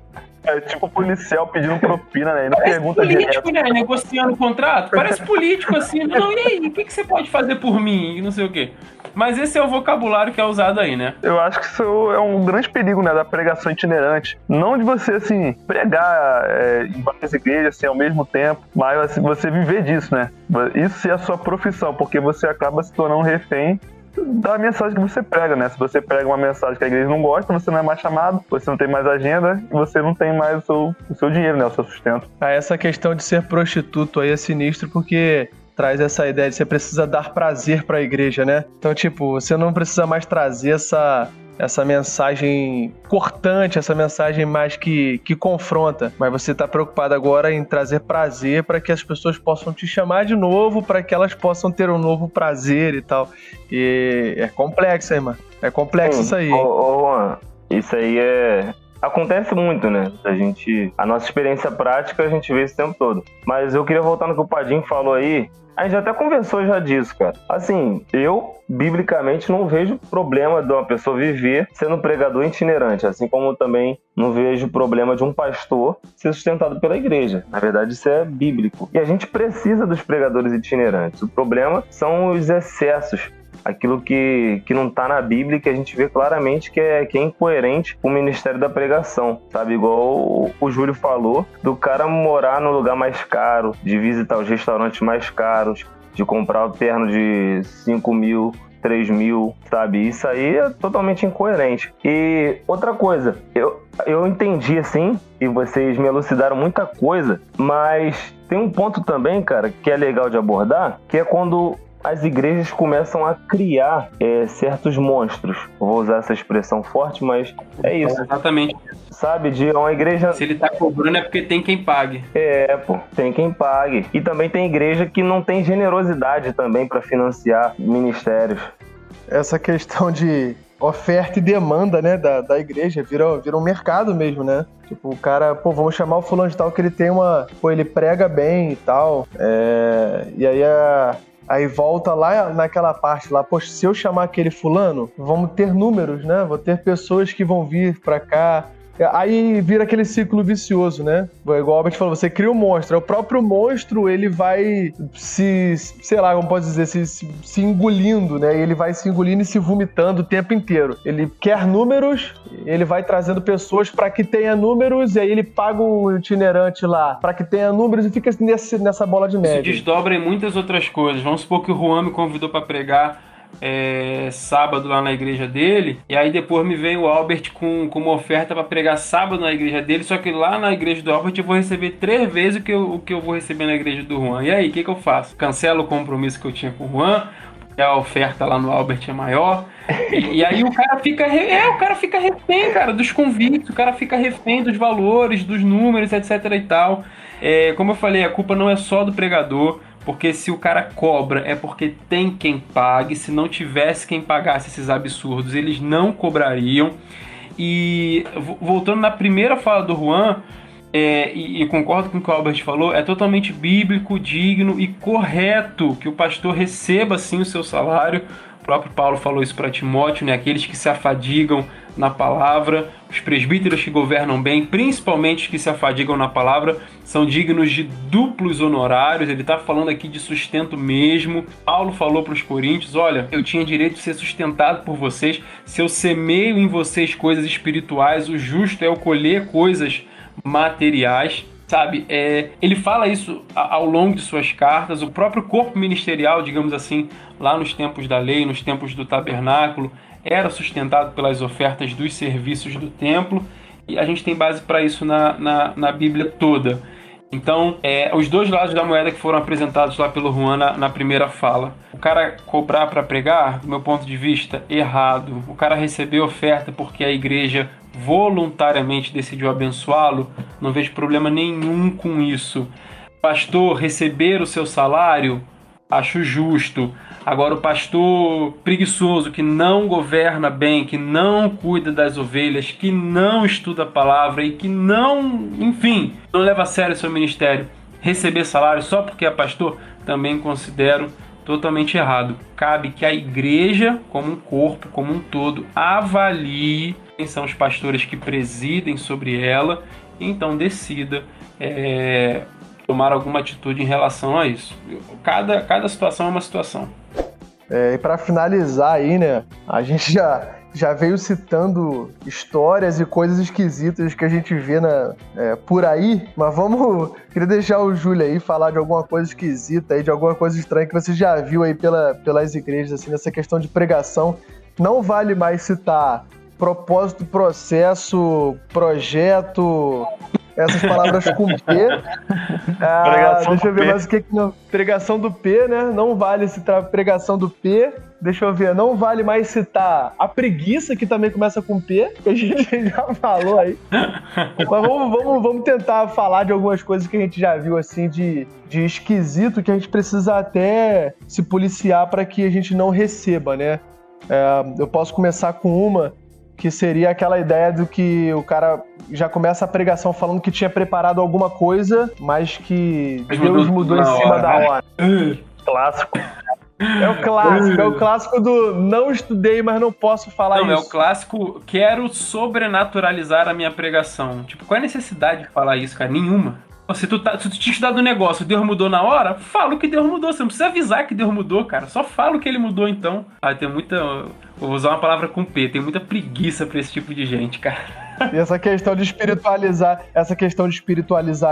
É tipo policial pedindo propina, né? Ele não pergunta político, né? Negociando o contrato. Parece político assim. Não, e aí? O que você pode fazer por mim? E não sei o quê. Mas esse é o vocabulário que é usado aí, né? Eu acho que isso é um grande perigo, né? Da pregação itinerante. Não de você, assim, pregar em várias igrejas, assim, ao mesmo tempo, mas assim, você viver disso, né? Isso é a sua profissão, porque você acaba se tornando um refém da mensagem que você prega, né? Se você prega uma mensagem que a igreja não gosta, você não é mais chamado, você não tem mais agenda e você não tem mais o seu dinheiro, né? O seu sustento. Essa questão de ser prostituto aí é sinistro, porque traz essa ideia de você precisa dar prazer pra igreja, né? Então, tipo, você não precisa mais trazer essa mensagem cortante, essa mensagem mais que confronta, mas você está preocupado agora em trazer prazer para que as pessoas possam te chamar de novo, para que elas possam ter um novo prazer e tal. E é complexo aí, mano. É complexo isso aí. Juan, isso aí acontece muito, né? A nossa experiência prática, a gente vê isso o tempo todo. Mas eu queria voltar no que o Padinho falou aí. A gente até conversou já disso, cara. Assim, eu, biblicamente, não vejo problema de uma pessoa viver sendo pregador itinerante, assim como também não vejo problema de um pastor ser sustentado pela igreja. Na verdade, isso é bíblico. E a gente precisa dos pregadores itinerantes. O problema são os excessos. Aquilo que não tá na Bíblia, que a gente vê claramente que é incoerente com o ministério da pregação, sabe? Igual o Júlio falou, do cara morar no lugar mais caro, de visitar os restaurantes mais caros, de comprar o terno de 5 mil, 3 mil, sabe? Isso aí é totalmente incoerente. E outra coisa, eu entendi assim, e vocês me elucidaram muita coisa, mas tem um ponto também, cara, que é legal de abordar, que é quando as igrejas começam a criar certos monstros. Vou usar essa expressão forte, mas é isso. Exatamente. Sabe, de uma igreja... Se ele tá cobrando é porque tem quem pague. Tem quem pague. E também tem igreja que não tem generosidade também para financiar ministérios. Essa questão de oferta e demanda, né, da igreja, vira um mercado mesmo, né? Tipo, o cara, vamos chamar o fulano de tal que ele tem ele prega bem e tal. E aí volta lá naquela parte lá, poxa, se eu chamar aquele fulano, vamos ter números, né? Vou ter pessoas que vão vir pra cá, Aí vira aquele ciclo vicioso, né? Igual o Albert falou, você cria um monstro. O próprio monstro, ele vai sei lá, como pode dizer, se engolindo, né? Ele vai se engolindo e se vomitando o tempo inteiro. Ele quer números, ele vai trazendo pessoas para que tenha números, e aí ele paga o itinerante lá para que tenha números e fica nessa bola de neve. Isso desdobra em muitas outras coisas. Vamos supor que o Juan me convidou para pregar sábado lá na igreja dele, e aí depois me vem o Albert com uma oferta para pregar sábado na igreja dele, só que lá na igreja do Albert eu vou receber 3 vezes o que eu vou receber na igreja do Juan. E aí, o que eu faço? Cancelo o compromisso que eu tinha com o Juan, porque a oferta lá no Albert é maior, e aí o cara fica refém, cara, dos convites, o cara fica refém dos valores, dos números, etc e tal. Como eu falei, a culpa não é só do pregador, porque se o cara cobra é porque tem quem pague. Se não tivesse quem pagasse esses absurdos, eles não cobrariam. E voltando na primeira fala do Juan, e concordo com o que o Albert falou, é totalmente bíblico, digno e correto que o pastor receba sim o seu salário. O próprio Paulo falou isso para Timóteo, né? Aqueles que se afadigam na palavra, os presbíteros que governam bem, principalmente os que se afadigam na palavra, são dignos de duplos honorários. Ele está falando aqui de sustento mesmo. Paulo falou para os coríntios, olha, eu tinha direito de ser sustentado por vocês, se eu semeio em vocês coisas espirituais, o justo é eu colher coisas materiais. Sabe, ele fala isso ao longo de suas cartas. O próprio corpo ministerial, digamos assim, lá nos tempos da lei, nos tempos do tabernáculo, era sustentado pelas ofertas dos serviços do templo, e a gente tem base para isso na Bíblia toda. Então, os dois lados da moeda que foram apresentados lá pelo Juan na primeira fala. O cara cobrar para pregar, do meu ponto de vista, errado. O cara receber oferta porque a igreja voluntariamente decidiu abençoá-lo, não vejo problema nenhum com isso. Pastor receber o seu salário, acho justo. Agora, o pastor preguiçoso, que não governa bem, que não cuida das ovelhas, que não estuda a palavra e que não, enfim, não leva a sério o seu ministério, receber salário só porque é pastor, também considero totalmente errado. Cabe que a igreja, como um corpo, como um todo, avalie quem são os pastores que presidem sobre ela e então decida tomar alguma atitude em relação a isso. Cada situação é uma situação. E para finalizar aí, né, a gente já veio citando histórias e coisas esquisitas que a gente vê por aí, mas queria deixar o Júlio aí falar de alguma coisa esquisita aí, de alguma coisa estranha que você já viu aí pelas igrejas, assim, nessa questão de pregação. Não vale mais citar propósito, processo, projeto, essas palavras com P. Deixa eu ver mais o que não. Pregação do P, né? Não vale citar pregação do P. Deixa eu ver, não vale mais citar a preguiça, que também começa com P, que a gente já falou aí. Mas vamos tentar falar de algumas coisas que a gente já viu, assim, de esquisito, que a gente precisa até se policiar para que a gente não receba, né? Eu posso começar com uma, que seria aquela ideia do que o cara já começa a pregação falando que tinha preparado alguma coisa, mas que Deus mudou em cima da hora. Clássico. É o clássico do não estudei, mas não posso falar isso. Não, é o clássico quero sobrenaturalizar a minha pregação. Tipo, qual é a necessidade de falar isso, cara? Nenhuma. Se tu tinha estudado o negócio, Deus mudou na hora, fala que Deus mudou. Você não precisa avisar que Deus mudou, cara. Só fala que ele mudou, então. Tem muita... Vou usar uma palavra com P. Tem muita preguiça pra esse tipo de gente, cara. E essa questão de espiritualizar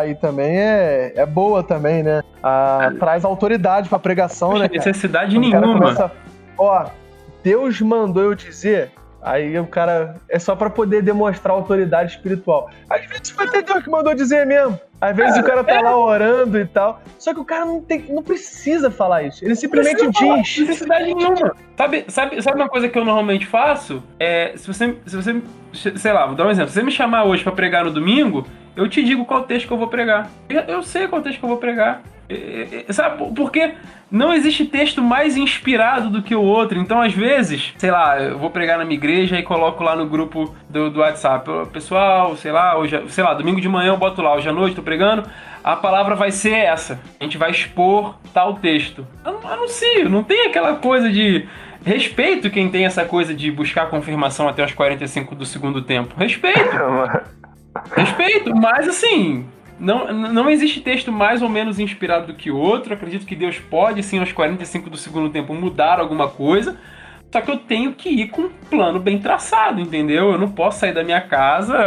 aí também é boa também, né? Traz autoridade pra pregação, né, cara? Necessidade nenhuma. Deus mandou eu dizer... Aí o cara... É só pra poder demonstrar autoridade espiritual. Às vezes foi até Deus que mandou dizer mesmo. Às vezes o cara tá lá orando e tal. Só que o cara não precisa falar isso. Ele simplesmente diz. Não tem necessidade nenhuma. Sabe uma coisa que eu normalmente faço? Se você... Sei lá, vou dar um exemplo. Se você me chamar hoje pra pregar no domingo, eu te digo qual texto que eu vou pregar. Eu sei qual texto que eu vou pregar. Sabe, porque não existe texto mais inspirado do que o outro. Então, às vezes, sei lá, eu vou pregar na minha igreja e coloco lá no grupo do WhatsApp. Pessoal, sei lá, domingo de manhã eu boto lá, hoje à noite tô pregando, a palavra vai ser essa. A gente vai expor tal texto. Eu anuncio, não tem aquela coisa de Respeito quem tem essa coisa de buscar confirmação até os 45 do segundo tempo. Respeito, mas assim, não existe texto mais ou menos inspirado do que outro. Acredito que Deus pode, sim, aos 45 do segundo tempo mudar alguma coisa. Só que eu tenho que ir com um plano bem traçado, entendeu? Eu não posso sair da minha casa,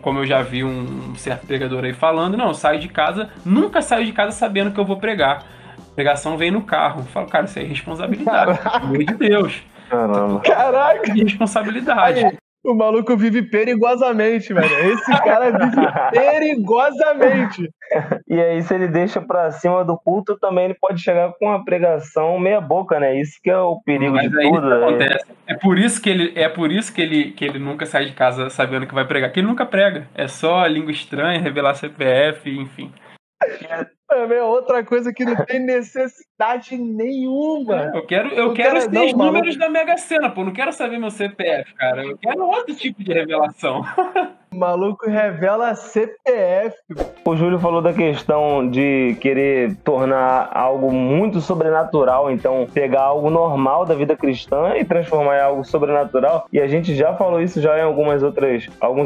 como eu já vi um certo pregador aí falando. Não, eu saio de casa, nunca saio de casa sabendo que eu vou pregar. A pregação vem no carro. Eu falo, cara, isso aí é responsabilidade, pelo amor de Deus. Caramba. Caraca! De responsabilidade. Aí, o maluco vive perigosamente, velho. Esse cara vive perigosamente. E aí, se ele deixa pra cima do culto, também ele pode chegar com uma pregação meia boca, né? Isso que é o perigo Mas de aí tudo. isso acontece. É por isso que ele nunca sai de casa sabendo que vai pregar. Que ele nunca prega. É só língua estranha, revelar CPF, enfim. É outra coisa que não tem necessidade nenhuma. Eu quero os 6 números da Mega Sena, pô. Não quero saber meu CPF, cara. Eu quero outro tipo de revelação. O maluco revela CPF. O Júlio falou da questão de querer tornar algo muito sobrenatural, então pegar algo normal da vida cristã e transformar em algo sobrenatural. E a gente já falou isso já em alguns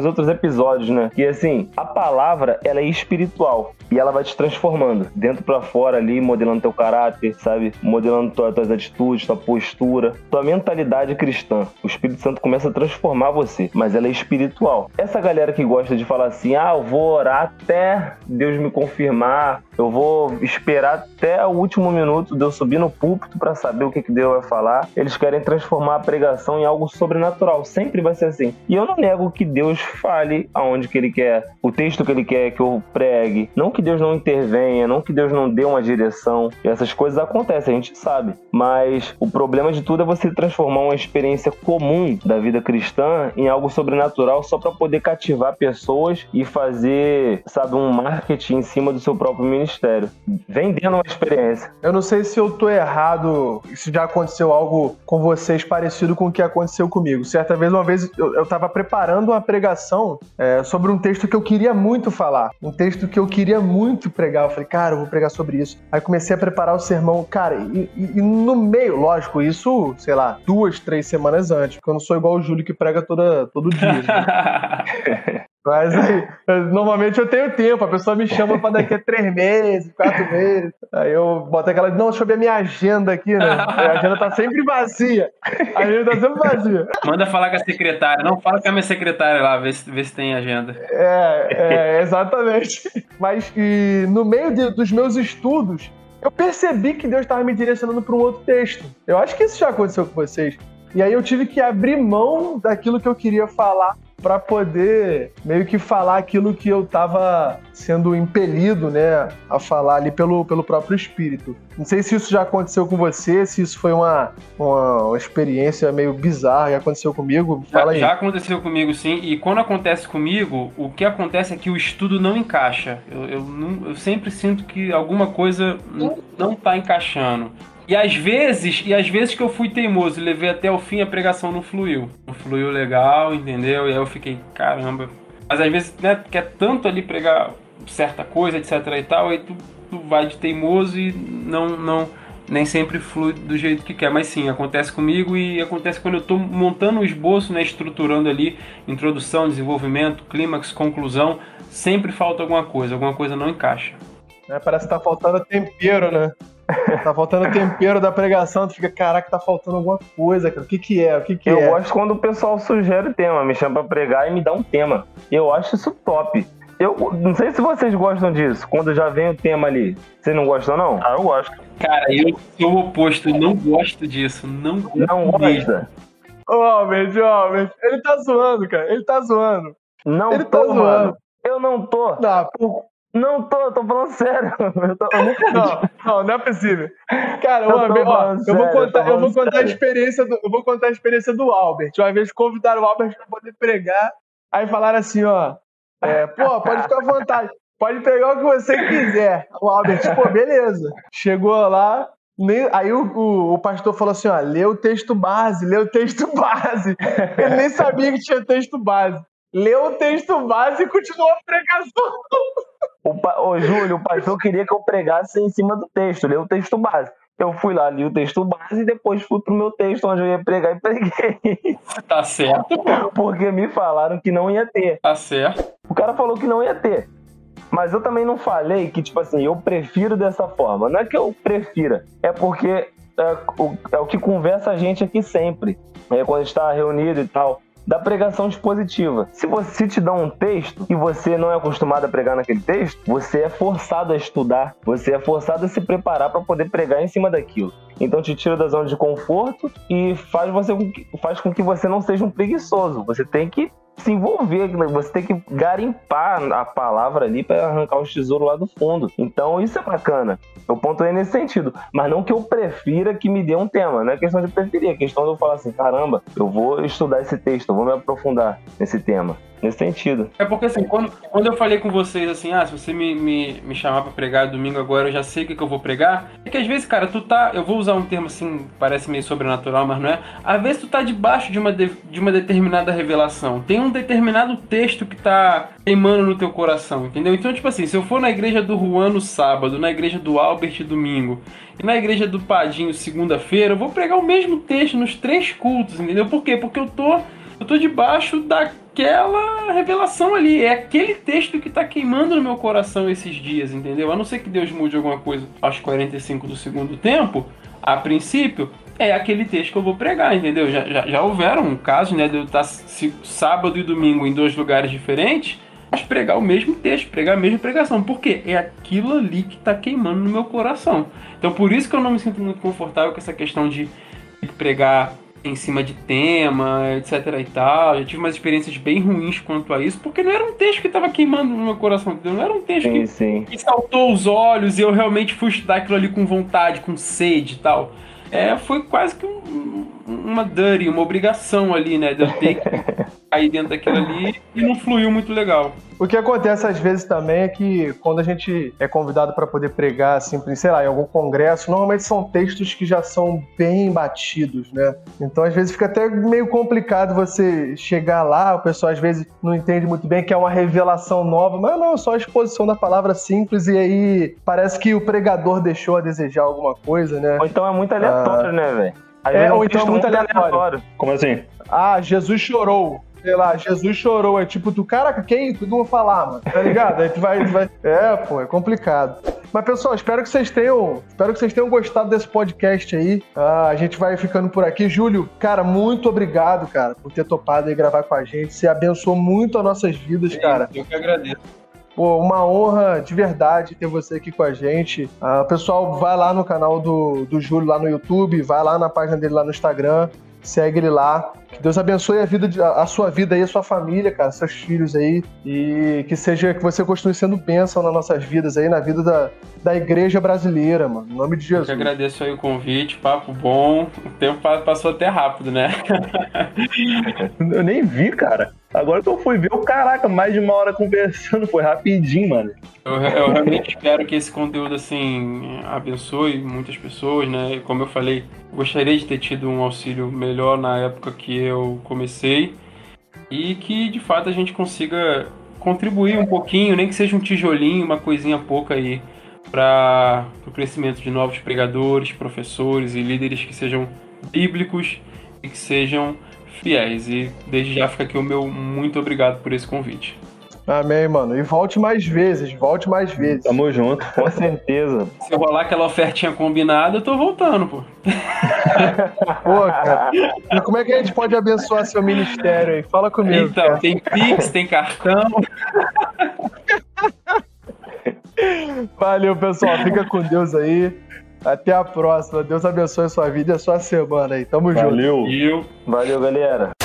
outros episódios, né? Que assim, a palavra, ela é espiritual e ela vai te transformando dentro pra fora ali, modelando teu caráter, sabe? Modelando tuas atitudes, tua postura, tua mentalidade cristã. O Espírito Santo começa a transformar você, mas ela é espiritual. Essa galera que gosta de falar assim, eu vou orar até Deus me confirmar, eu vou esperar até o último minuto de eu subir no púlpito para saber o que Deus vai falar. Eles querem transformar a pregação em algo sobrenatural, sempre vai ser assim. E eu não nego que Deus fale aonde que Ele quer, o texto que Ele quer que eu pregue, não que Deus não intervenha, não que Deus não dê uma direção. E essas coisas acontecem, a gente sabe. Mas o problema de tudo é você transformar uma experiência comum da vida cristã em algo sobrenatural só para poder cativar pessoas e fazer, sabe, um marketing em cima do seu próprio ministério, vendendo uma experiência. Eu não sei se eu tô errado, se já aconteceu algo com vocês parecido com o que aconteceu comigo. Uma vez eu tava preparando uma pregação sobre um texto que eu queria muito falar, um texto que eu queria muito pregar. Eu falei, cara, eu vou pregar sobre isso. Aí comecei a preparar o sermão, cara, e no meio, lógico, isso, sei lá, 2, 3 semanas antes, porque eu não sou igual o Júlio que prega todo dia. Né? Mas aí, normalmente eu tenho tempo, a pessoa me chama pra daqui a 3 meses, 4 meses. Aí eu boto aquela, não, deixa eu ver a minha agenda aqui, né? A agenda tá sempre vazia. A agenda tá sempre vazia. Manda falar com a secretária. Não, fala com a minha secretária lá, vê se tem agenda. Exatamente. Mas no meio dos meus estudos, eu percebi que Deus estava me direcionando para um outro texto. Eu acho que isso já aconteceu com vocês. E aí eu tive que abrir mão daquilo que eu queria falar para poder meio que falar aquilo que eu estava sendo impelido, né, a falar ali pelo próprio Espírito. Não sei se isso já aconteceu com você, se isso foi uma experiência meio bizarra e aconteceu comigo. Fala aí. Já aconteceu comigo, sim. E quando acontece comigo, o que acontece é que o estudo não encaixa. Eu sempre sinto que alguma coisa não está encaixando. E às vezes que eu fui teimoso e levei até o fim, a pregação não fluiu. Não fluiu legal, entendeu? E aí eu fiquei, caramba. Mas às vezes, né, quer tanto ali pregar certa coisa, etc e tal, aí tu vai de teimoso e nem sempre flui do jeito que quer. Mas sim, acontece comigo e acontece quando eu tô montando o esboço, né, estruturando ali, introdução, desenvolvimento, clímax, conclusão, sempre falta alguma coisa não encaixa. Parece que tá faltando tempero, né? Tá faltando tempero da pregação, tu fica, caraca, tá faltando alguma coisa, cara. O que é? Eu gosto quando o pessoal sugere tema, me chama pra pregar e me dá um tema. Eu acho isso top. Eu não sei se vocês gostam disso, quando já vem o tema ali. Vocês não gostam, não? Eu gosto. Cara, eu sou o oposto, eu não gosto disso. Não gosta? Ô, Albert, ele tá zoando, cara. Ele tá zoando. Não ele tô, tá zoando. Mano. Eu não tô. Não tô falando sério. Não é possível. Cara, eu vou contar a experiência do Albert. Uma vez convidaram o Albert pra poder pregar, aí falaram assim, pode ficar à vontade, pode pregar o que você quiser. O Albert, beleza. Chegou lá, aí o pastor falou assim, lê o texto base. Ele nem sabia que tinha texto base. Leu o texto base e continuou a pregação. Ô, Júlio, o pastor queria que eu pregasse em cima do texto, leu o texto base. eu fui lá, li o texto base e depois fui pro meu texto onde eu ia pregar e preguei. Tá certo, pô. Porque me falaram que não ia ter. Tá certo. O cara falou que não ia ter. Mas eu também não falei que, tipo assim, eu prefiro dessa forma. Não é que eu prefira, é porque é o que conversa a gente aqui sempre. Quando a gente tá reunido e tal. Da pregação dispositiva. Se você te dá um texto e você não é acostumado a pregar naquele texto, você é forçado a estudar, você é forçado a se preparar para poder pregar em cima daquilo. Então te tira da zona de conforto e faz com que você não seja um preguiçoso. Você tem que se envolver, você tem que garimpar a palavra ali para arrancar os tesouros lá do fundo. Então isso é bacana. Eu pontuei nesse sentido. Mas não que eu prefira que me dê um tema. Não é questão de preferir, é questão de eu falar assim, caramba, eu vou estudar esse texto, eu vou me aprofundar nesse tema. Nesse sentido. É porque assim, quando eu falei com vocês assim, se você me chamar pra pregar domingo agora, eu já sei o que eu vou pregar. É que às vezes, cara, eu vou usar um termo assim, parece meio sobrenatural, mas não é. Às vezes tu tá debaixo de uma determinada revelação. Tem um determinado texto que tá queimando no teu coração, entendeu? Então, tipo assim, se eu for na igreja do Juan no sábado, na igreja do Albert domingo, e na igreja do Padinho segunda-feira, eu vou pregar o mesmo texto nos 3 cultos, entendeu? Por quê? Porque eu tô debaixo daquela revelação ali. É aquele texto que tá queimando no meu coração esses dias, entendeu? A não ser que Deus mude alguma coisa aos 45 do segundo tempo, a princípio, é aquele texto que eu vou pregar, entendeu? Já houveram casos, né, de eu estar sábado e domingo em 2 lugares diferentes, mas pregar o mesmo texto, pregar a mesma pregação. Por quê? É aquilo ali que tá queimando no meu coração. Então, por isso que eu não me sinto muito confortável com essa questão de pregar em cima de tema, etc e tal. Já tive umas experiências bem ruins quanto a isso, porque não era um texto que estava queimando no meu coração, entendeu? Não era um texto que saltou os olhos e eu realmente fui estudar aquilo ali com vontade, com sede e tal. Foi quase que uma obrigação ali, né? De eu ter que cair dentro daquilo ali e não fluiu muito legal. O que acontece às vezes também é que quando a gente é convidado para poder pregar, assim, sei lá, em algum congresso, normalmente são textos que já são bem batidos, né? Então às vezes fica até meio complicado você chegar lá, o pessoal às vezes não entende muito bem que é uma revelação nova, mas não, é só a exposição da palavra simples e aí parece que o pregador deixou a desejar alguma coisa, né? Ou então é muito aleatório, né, velho? Ou então é muito aleatório. Como assim? Jesus chorou. Sei lá, Jesus chorou. É tipo, caraca, quem? Tu não vou falar, mano. Tá ligado? Aí tu vai. É complicado. Mas, pessoal, espero que vocês tenham gostado desse podcast aí. A gente vai ficando por aqui. Júlio, cara, muito obrigado, cara, por ter topado aí gravar com a gente. Você abençoou muito as nossas vidas, cara. Eu que agradeço. Pô, uma honra de verdade ter você aqui com a gente. Pessoal, vai lá no canal do Júlio lá no YouTube, vai lá na página dele lá no Instagram, segue ele lá. Que Deus abençoe a sua vida aí, a sua família, cara, seus filhos aí. E que você continue sendo bênção nas nossas vidas aí, na vida da igreja brasileira, mano. Em nome de Jesus. Eu que agradeço aí o convite, papo bom. O tempo passou até rápido, né? Eu nem vi, cara. Agora que eu fui ver, caraca, mais de 1 hora conversando, foi rapidinho, mano. Eu realmente espero que esse conteúdo, assim, abençoe muitas pessoas, né? Como eu falei, gostaria de ter tido um auxílio melhor na época que eu comecei e que, de fato, a gente consiga contribuir um pouquinho, nem que seja um tijolinho, uma coisinha pouca aí, para o crescimento de novos pregadores, professores e líderes que sejam bíblicos e que sejam fiéis. E desde já fica aqui o meu muito obrigado por esse convite. Amém, mano. E volte mais vezes. Tamo junto. Com certeza. Se rolar aquela ofertinha combinada, eu tô voltando, pô. Pô, cara. E como é que a gente pode abençoar seu ministério aí? Fala comigo. Então, cara. Tem Pix, tem cartão. Valeu, pessoal. Fica com Deus aí. Até a próxima. Deus abençoe a sua vida e a sua semana aí. Tamo junto. Valeu. Valeu, galera.